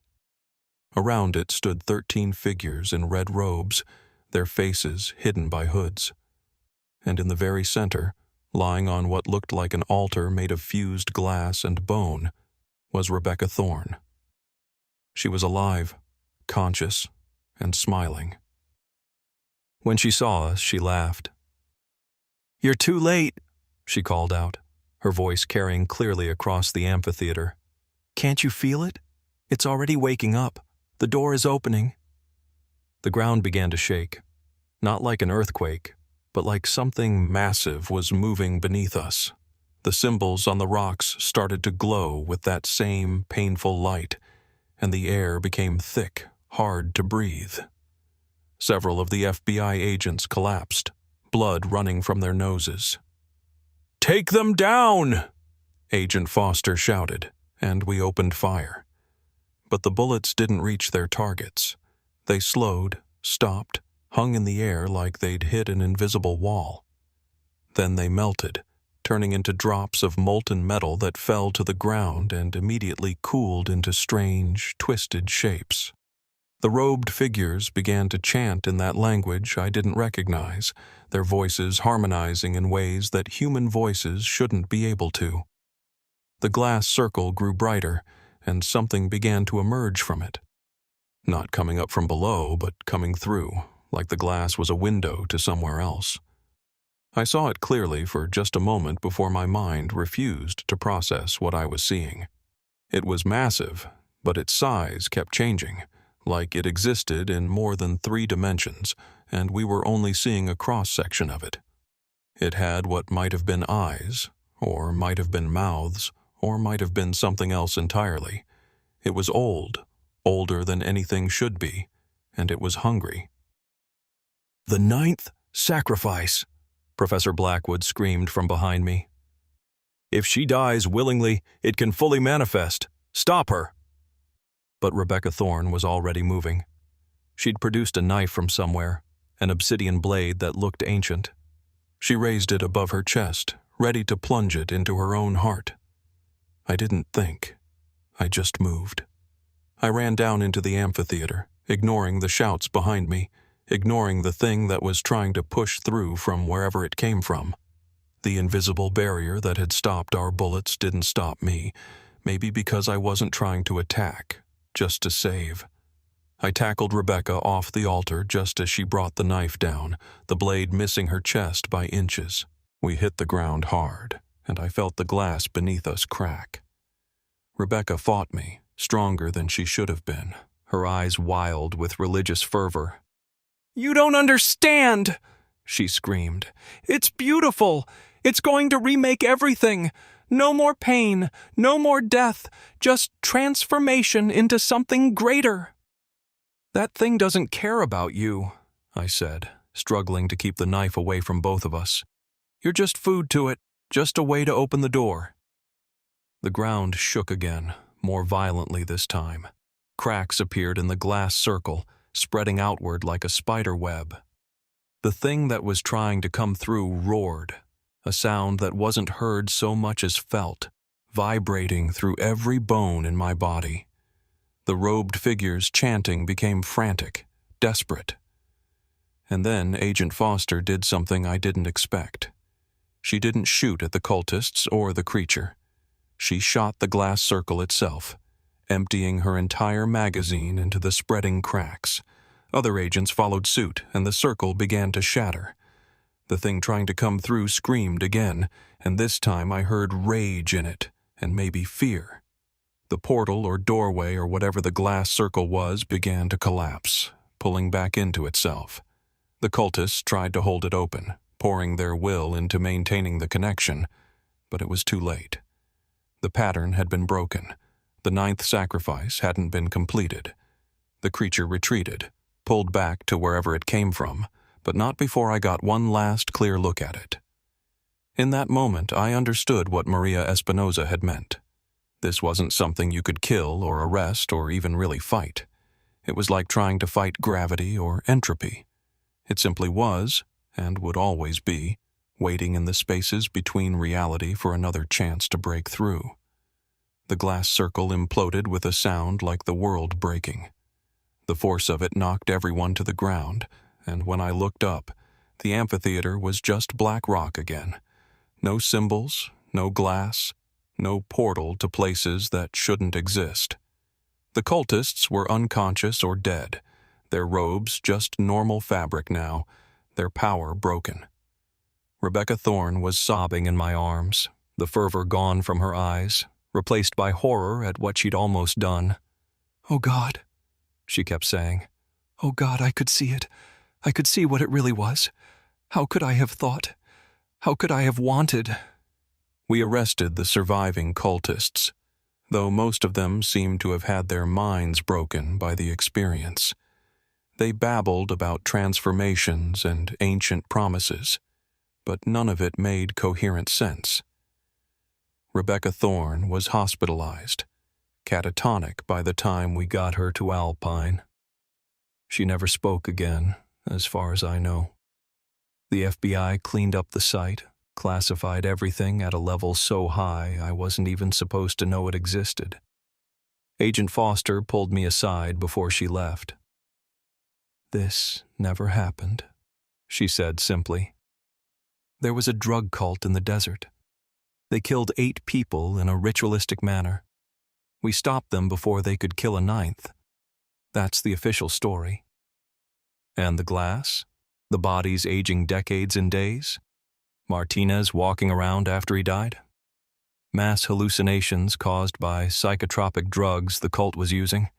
Around it stood 13 figures in red robes, their faces hidden by hoods. And in the very center, lying on what looked like an altar made of fused glass and bone, was Rebecca Thorne. She was alive, conscious, and smiling. When she saw us, she laughed. "You're too late," she called out, her voice carrying clearly across the amphitheater. "Can't you feel it? It's already waking up. The door is opening." The ground began to shake, not like an earthquake, but like something massive was moving beneath us. The symbols on the rocks started to glow with that same painful light, and the air became thick, hard to breathe. Several of the FBI agents collapsed, blood running from their noses. "Take them down!" Agent Foster shouted, and we opened fire. But the bullets didn't reach their targets. They slowed, stopped, hung in the air like they'd hit an invisible wall. Then they melted, turning into drops of molten metal that fell to the ground and immediately cooled into strange, twisted shapes. The robed figures began to chant in that language I didn't recognize, their voices harmonizing in ways that human voices shouldn't be able to. The glass circle grew brighter, and something began to emerge from it. Not coming up from below, but coming through, like the glass was a window to somewhere else. I saw it clearly for just a moment before my mind refused to process what I was seeing. It was massive, but its size kept changing, like it existed in more than 3 dimensions, and we were only seeing a cross-section of it. It had what might have been eyes, or might have been mouths, or might have been something else entirely. It was old, older than anything should be, and it was hungry. "The 9th sacrifice," Professor Blackwood screamed from behind me. "If she dies willingly, it can fully manifest. Stop her!" But Rebecca Thorne was already moving. She'd produced a knife from somewhere, an obsidian blade that looked ancient. She raised it above her chest, ready to plunge it into her own heart. I didn't think. I just moved. I ran down into the amphitheater, ignoring the shouts behind me, ignoring the thing that was trying to push through from wherever it came from. The invisible barrier that had stopped our bullets didn't stop me, maybe because I wasn't trying to attack, just to save. I tackled Rebecca off the altar just as she brought the knife down, the blade missing her chest by inches. We hit the ground hard, and I felt the glass beneath us crack. Rebecca fought me, stronger than she should have been, her eyes wild with religious fervor. "You don't understand!" she screamed. "It's beautiful! It's going to remake everything! No more pain, no more death, just transformation into something greater." "That thing doesn't care about you," I said, struggling to keep the knife away from both of us. "You're just food to it, just a way to open the door." The ground shook again, more violently this time. Cracks appeared in the glass circle, spreading outward like a spider web. The thing that was trying to come through roared, a sound that wasn't heard so much as felt, vibrating through every bone in my body. The robed figures chanting became frantic, desperate. And then Agent Foster did something I didn't expect. She didn't shoot at the cultists or the creature. She shot the glass circle itself, emptying her entire magazine into the spreading cracks. Other agents followed suit, and the circle began to shatter. The thing trying to come through screamed again, and this time I heard rage in it, and maybe fear. The portal or doorway or whatever the glass circle was began to collapse, pulling back into itself. The cultists tried to hold it open, pouring their will into maintaining the connection, but it was too late. The pattern had been broken. The 9th sacrifice hadn't been completed. The creature retreated, pulled back to wherever it came from, but not before I got one last clear look at it. In that moment, I understood what Maria Espinosa had meant. This wasn't something you could kill or arrest or even really fight. It was like trying to fight gravity or entropy. It simply was, and would always be, waiting in the spaces between reality for another chance to break through. The glass circle imploded with a sound like the world breaking. The force of it knocked everyone to the ground, and when I looked up, the amphitheater was just black rock again. No symbols, no glass, no portal to places that shouldn't exist. The cultists were unconscious or dead, their robes just normal fabric now, their power broken. Rebecca Thorne was sobbing in my arms, the fervor gone from her eyes, replaced by horror at what she'd almost done. "Oh God," she kept saying. "Oh God, I could see it. I could see what it really was. How could I have thought? How could I have wanted?" We arrested the surviving cultists, though most of them seemed to have had their minds broken by the experience. They babbled about transformations and ancient promises, but none of it made coherent sense. Rebecca Thorne was hospitalized, catatonic by the time we got her to Alpine. She never spoke again, as far as I know. The FBI cleaned up the site, classified everything at a level so high I wasn't even supposed to know it existed. Agent Foster pulled me aside before she left. "This never happened," she said simply. "There was a drug cult in the desert. They killed 8 people in a ritualistic manner. We stopped them before they could kill a 9th. That's the official story." "And the glass? The bodies aging decades and days? Martinez walking around after he died? Mass hallucinations caused by psychotropic drugs the cult was using?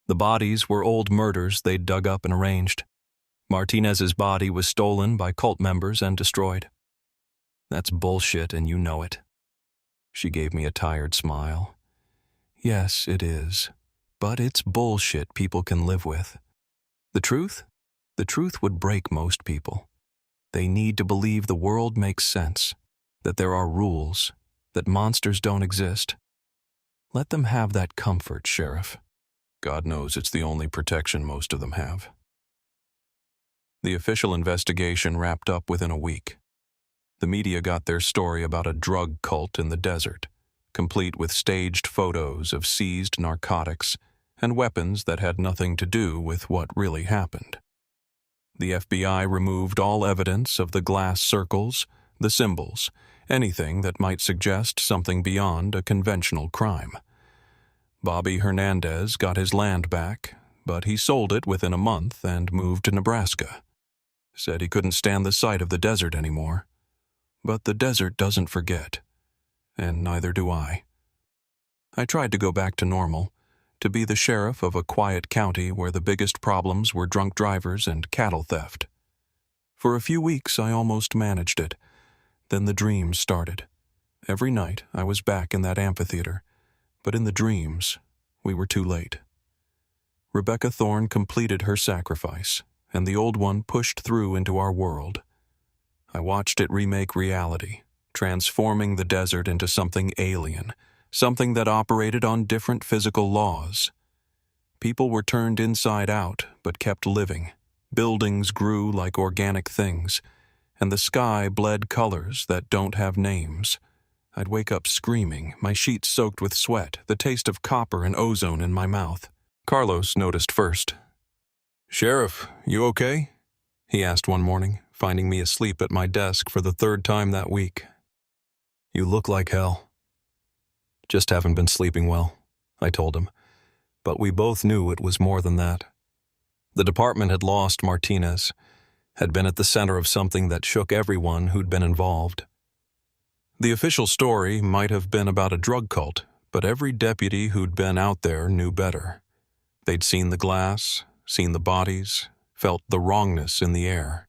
The bodies were old murders they'd dug up and arranged. Martinez's body was stolen by cult members and destroyed. That's bullshit, and you know it." She gave me a tired smile. "Yes, it is. But it's bullshit people can live with. The truth? The truth would break most people. They need to believe the world makes sense, that there are rules, that monsters don't exist. Let them have that comfort, Sheriff. God knows it's the only protection most of them have." The official investigation wrapped up within a week. The media got their story about a drug cult in the desert, complete with staged photos of seized narcotics and weapons that had nothing to do with what really happened. The FBI removed all evidence of the glass circles, the symbols, anything that might suggest something beyond a conventional crime. Bobby Hernandez got his land back, but he sold it within a month and moved to Nebraska. Said he couldn't stand the sight of the desert anymore. But the desert doesn't forget, and neither do I. I tried to go back to normal, to be the sheriff of a quiet county where the biggest problems were drunk drivers and cattle theft. For a few weeks I almost managed it. Then the dreams started. Every night I was back in that amphitheater, but in the dreams we were too late. Rebecca Thorne completed her sacrifice, and the old one pushed through into our world. I watched it remake reality, transforming the desert into something alien, something that operated on different physical laws. People were turned inside out, but kept living. Buildings grew like organic things, and the sky bled colors that don't have names. I'd wake up screaming, my sheets soaked with sweat, the taste of copper and ozone in my mouth. Carlos noticed first. "Sheriff, you okay?" he asked one morning, finding me asleep at my desk for the third time that week. "You look like hell." "Just haven't been sleeping well," I told him. But we both knew it was more than that. The department had lost Martinez, had been at the center of something that shook everyone who'd been involved. The official story might have been about a drug cult, but every deputy who'd been out there knew better. They'd seen the glass, seen the bodies, felt the wrongness in the air.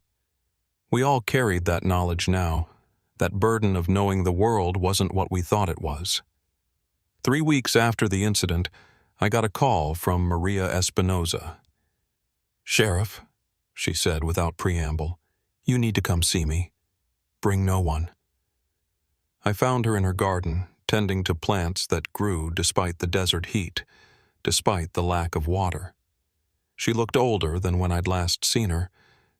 We all carried that knowledge now, that burden of knowing the world wasn't what we thought it was. 3 weeks after the incident, I got a call from Maria Espinoza. "Sheriff," she said without preamble, "you need to come see me. Bring no one." I found her in her garden, tending to plants that grew despite the desert heat, despite the lack of water. She looked older than when I'd last seen her,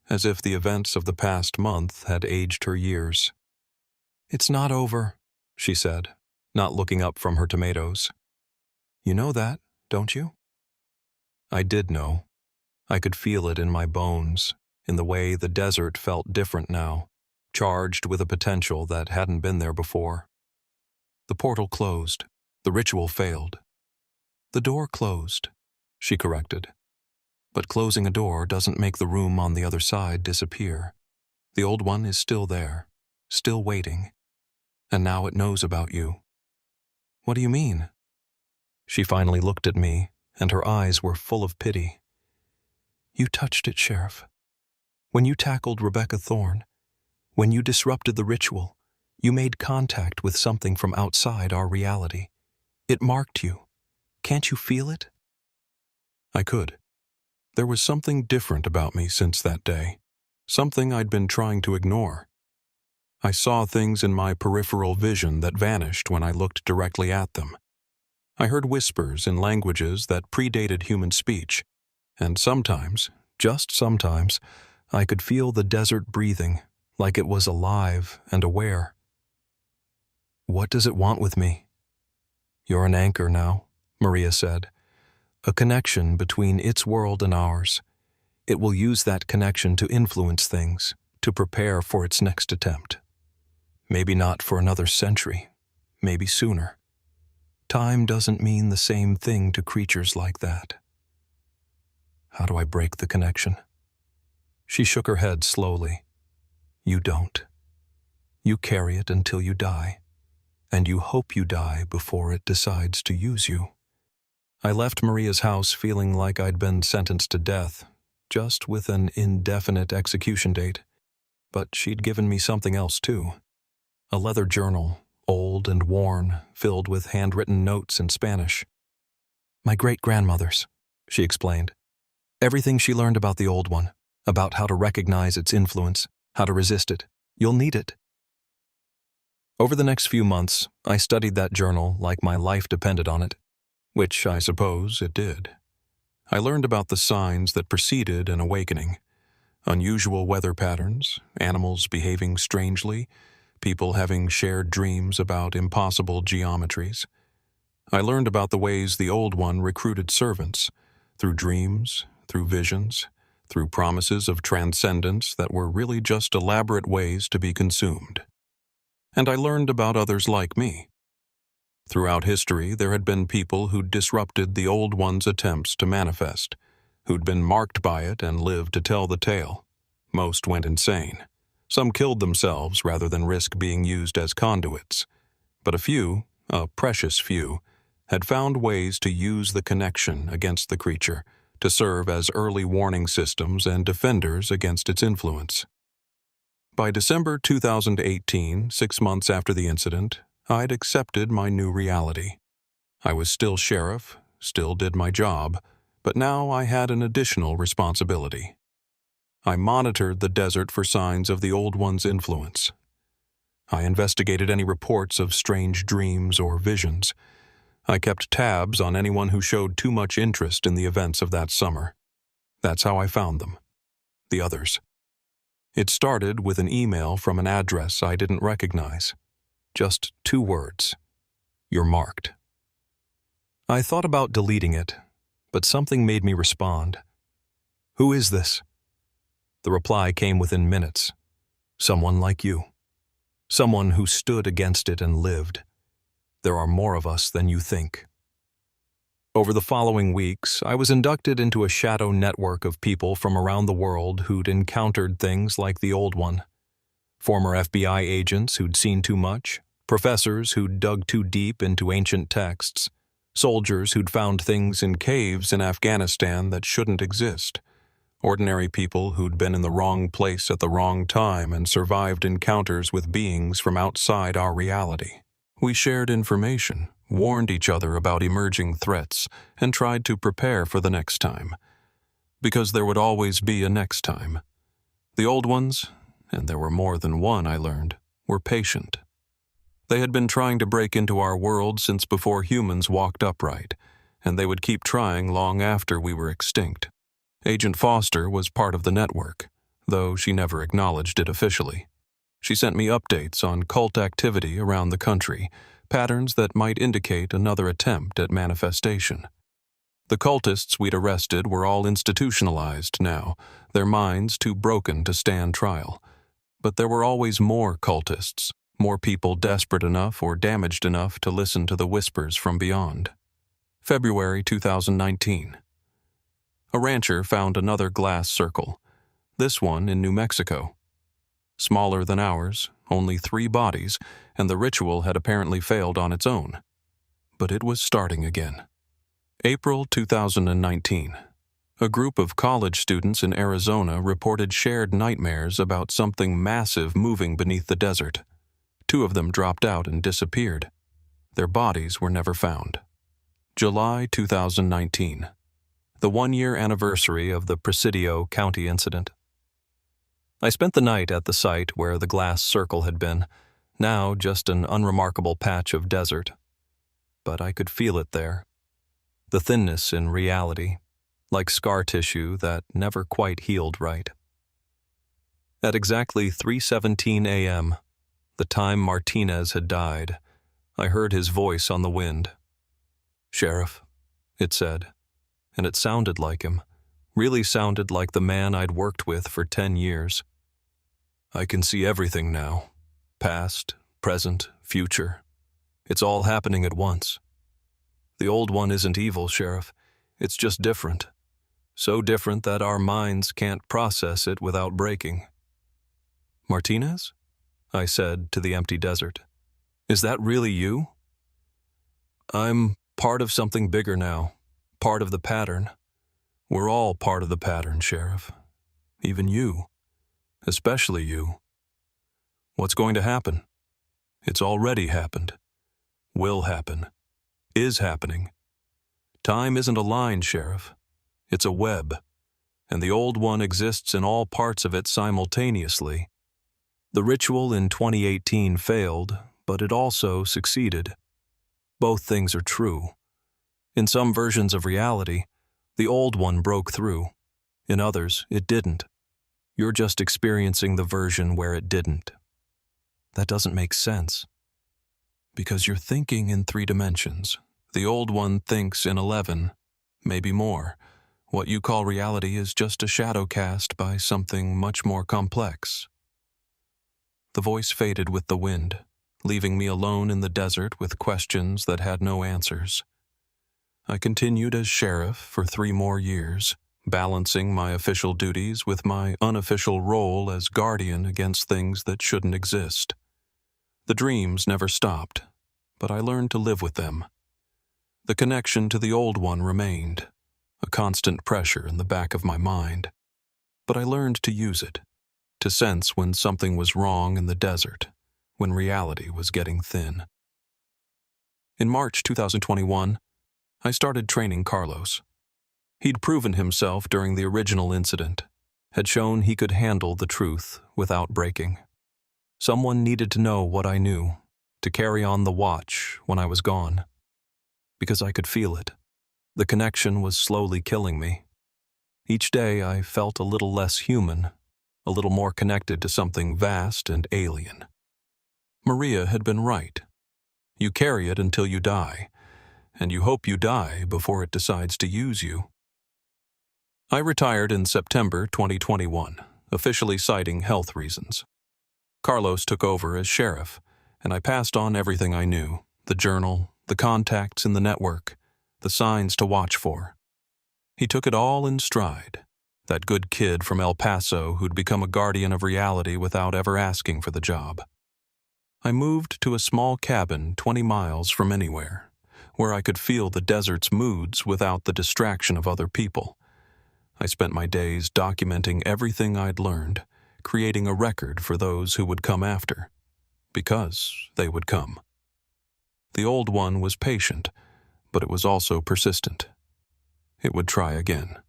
as if the events of the past month had aged her years. "It's not over," she said, not looking up from her tomatoes. "You know that, don't you?" I did know. I could feel it in my bones, in the way the desert felt different now, charged with a potential that hadn't been there before. The portal closed. The ritual failed. "The door closed," she corrected. "But closing a door doesn't make the room on the other side disappear. The old one is still there, still waiting. And now it knows about you." "What do you mean?" She finally looked at me, and her eyes were full of pity. "You touched it, Sheriff. When you tackled Rebecca Thorne, when you disrupted the ritual, you made contact with something from outside our reality. It marked you. Can't you feel it?" I could. There was something different about me since that day, something I'd been trying to ignore. I saw things in my peripheral vision that vanished when I looked directly at them. I heard whispers in languages that predated human speech, and sometimes, just sometimes, I could feel the desert breathing, like it was alive and aware. "What does it want with me?" "You're an anchor now," Maria said. "A connection between its world and ours. It will use that connection to influence things, to prepare for its next attempt. Maybe not for another century, maybe sooner. Time doesn't mean the same thing to creatures like that." "How do I break the connection?" She shook her head slowly. "You don't. You carry it until you die, and you hope you die before it decides to use you." I left Maria's house feeling like I'd been sentenced to death, just with an indefinite execution date. But she'd given me something else too. A leather journal, old and worn, filled with handwritten notes in Spanish. "My great-grandmother's," she explained. "Everything she learned about the old one, about how to recognize its influence, how to resist it. You'll need it." Over the next few months, I studied that journal like my life depended on it, which I suppose it did. I learned about the signs that preceded an awakening: unusual weather patterns, animals behaving strangely, people having shared dreams about impossible geometries. I learned about the ways the Old One recruited servants, through dreams, through visions, through promises of transcendence that were really just elaborate ways to be consumed. And I learned about others like me. Throughout history, there had been people who'd disrupted the Old One's attempts to manifest, who'd been marked by it and lived to tell the tale. Most went insane. Some killed themselves rather than risk being used as conduits. But a few, a precious few, had found ways to use the connection against the creature, to serve as early warning systems and defenders against its influence. By December 2018, 6 months after the incident, I'd accepted my new reality. I was still sheriff, still did my job, but now I had an additional responsibility. I monitored the desert for signs of the Old One's influence. I investigated any reports of strange dreams or visions. I kept tabs on anyone who showed too much interest in the events of that summer. That's how I found them. The others. It started with an email from an address I didn't recognize. Just 2 words. You're marked. I thought about deleting it, but something made me respond. Who is this? The reply came within minutes. Someone like you. Someone who stood against it and lived. There are more of us than you think. Over the following weeks, I was inducted into a shadow network of people from around the world who'd encountered things like the old one. Former FBI agents who'd seen too much, professors who'd dug too deep into ancient texts, soldiers who'd found things in caves in Afghanistan that shouldn't exist, ordinary people who'd been in the wrong place at the wrong time and survived encounters with beings from outside our reality. We shared information, warned each other about emerging threats, and tried to prepare for the next time. Because there would always be a next time. The old ones, and there were more than one, I learned, were patient. They had been trying to break into our world since before humans walked upright, and they would keep trying long after we were extinct. Agent Foster was part of the network, though she never acknowledged it officially. She sent me updates on cult activity around the country, patterns that might indicate another attempt at manifestation. The cultists we'd arrested were all institutionalized now, their minds too broken to stand trial. But there were always more cultists, more people desperate enough or damaged enough to listen to the whispers from beyond. February 2019. A rancher found another glass circle, this one in New Mexico. Smaller than ours, only 3 bodies, and the ritual had apparently failed on its own. But it was starting again. April 2019. A group of college students in Arizona reported shared nightmares about something massive moving beneath the desert. 2 of them dropped out and disappeared. Their bodies were never found. July 2019. The 1-year anniversary of the Presidio County incident. I spent the night at the site where the glass circle had been, now just an unremarkable patch of desert. But I could feel it there. The thinness in reality, like scar tissue that never quite healed right. At exactly 3:17 a.m., the time Martinez had died, I heard his voice on the wind. "Sheriff," it said, and it sounded like him. Really sounded like the man I'd worked with for 10 years. "I can see everything now. Past, present, future. It's all happening at once. The old one isn't evil, Sheriff. It's just different. So different that our minds can't process it without breaking." "Martinez?" I said to the empty desert. "Is that really you?" "I'm part of something bigger now. Part of the pattern. We're all part of the pattern, Sheriff. Even you. Especially you. What's going to happen? It's already happened. Will happen. Is happening. Time isn't a line, Sheriff. It's a web. And the old one exists in all parts of it simultaneously. The ritual in 2018 failed, but it also succeeded. Both things are true. In some versions of reality, the old one broke through. In others, it didn't. You're just experiencing the version where it didn't. That doesn't make sense. Because you're thinking in 3 dimensions. The old one thinks in 11, maybe more. What you call reality is just a shadow cast by something much more complex. The voice faded with the wind, leaving me alone in the desert with questions that had no answers. I continued as sheriff for 3 more years, balancing my official duties with my unofficial role as guardian against things that shouldn't exist. The dreams never stopped, but I learned to live with them. The connection to the old one remained, a constant pressure in the back of my mind. But I learned to use it, to sense when something was wrong in the desert, when reality was getting thin. In March 2021, I started training Carlos. He'd proven himself during the original incident, had shown he could handle the truth without breaking. Someone needed to know what I knew, to carry on the watch when I was gone. Because I could feel it. The connection was slowly killing me. Each day I felt a little less human, a little more connected to something vast and alien. Maria had been right. You carry it until you die, and you hope you die before it decides to use you. I retired in September 2021, officially citing health reasons. Carlos took over as sheriff, and I passed on everything I knew, the journal, the contacts in the network, the signs to watch for. He took it all in stride, that good kid from El Paso who'd become a guardian of reality without ever asking for the job. I moved to a small cabin 20 miles from anywhere, where I could feel the desert's moods without the distraction of other people. I spent my days documenting everything I'd learned, creating a record for those who would come after, because they would come. The old one was patient, but it was also persistent. It would try again.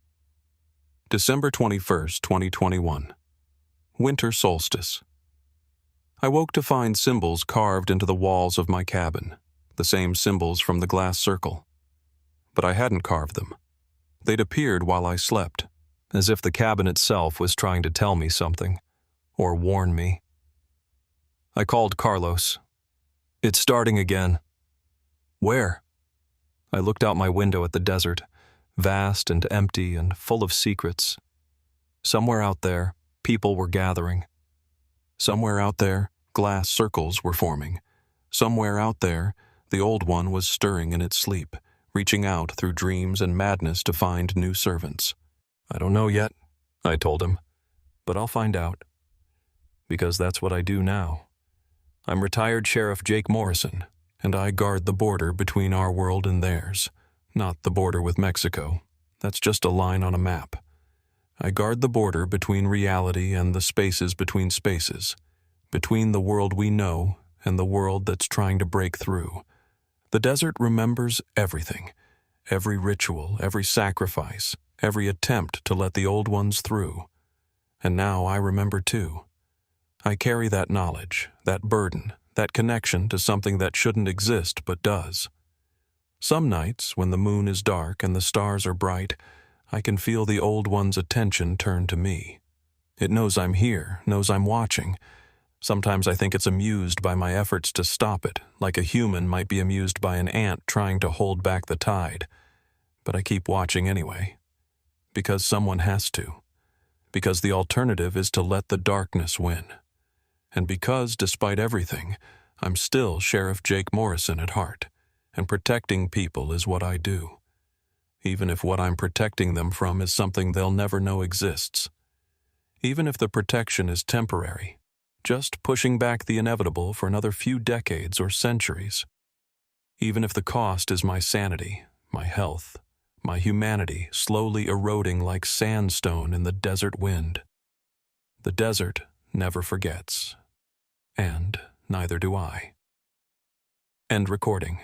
December 21st, 2021. Winter solstice. I woke to find symbols carved into the walls of my cabin, the same symbols from the glass circle. But I hadn't carved them. They'd appeared while I slept, as if the cabin itself was trying to tell me something, or warn me. I called Carlos. It's starting again. Where? I looked out my window at the desert, vast and empty and full of secrets. Somewhere out there, people were gathering. Somewhere out there, glass circles were forming. Somewhere out there, the old one was stirring in its sleep, reaching out through dreams and madness to find new servants. I don't know yet, I told him, but I'll find out. Because that's what I do now. I'm retired Sheriff Jake Morrison, and I guard the border between our world and theirs, not the border with Mexico. That's just a line on a map. I guard the border between reality and the spaces between spaces, between the world we know and the world that's trying to break through. The desert remembers everything, every ritual, every sacrifice, every attempt to let the old ones through. And now I remember too. I carry that knowledge, that burden, that connection to something that shouldn't exist but does. Some nights, when the moon is dark and the stars are bright, I can feel the old one's attention turn to me. It knows I'm here, knows I'm watching. Sometimes I think it's amused by my efforts to stop it, like a human might be amused by an ant trying to hold back the tide. But I keep watching anyway. Because someone has to. Because the alternative is to let the darkness win. And because, despite everything, I'm still Sheriff Jake Morrison at heart, and protecting people is what I do. Even if what I'm protecting them from is something they'll never know exists. Even if the protection is temporary, just pushing back the inevitable for another few decades or centuries. Even if the cost is my sanity, my health, my humanity slowly eroding like sandstone in the desert wind. The desert never forgets. And neither do I. End recording.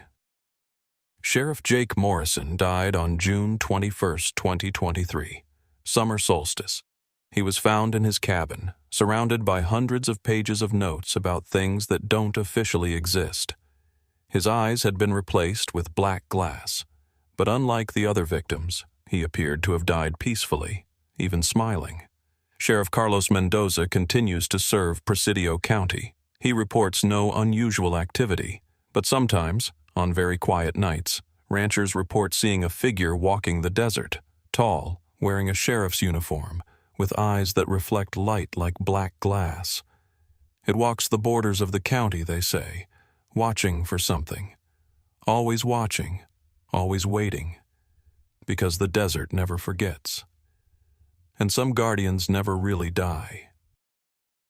Sheriff Jake Morrison died on June 21st, 2023, summer solstice. He was found in his cabin, surrounded by hundreds of pages of notes about things that don't officially exist. His eyes had been replaced with black glass, but unlike the other victims, he appeared to have died peacefully, even smiling. Sheriff Carlos Mendoza continues to serve Presidio County. He reports no unusual activity, but sometimes, on very quiet nights, ranchers report seeing a figure walking the desert, tall, wearing a sheriff's uniform, with eyes that reflect light like black glass. It walks the borders of the county, they say, watching for something. Always watching, always waiting, because the desert never forgets. And some guardians never really die.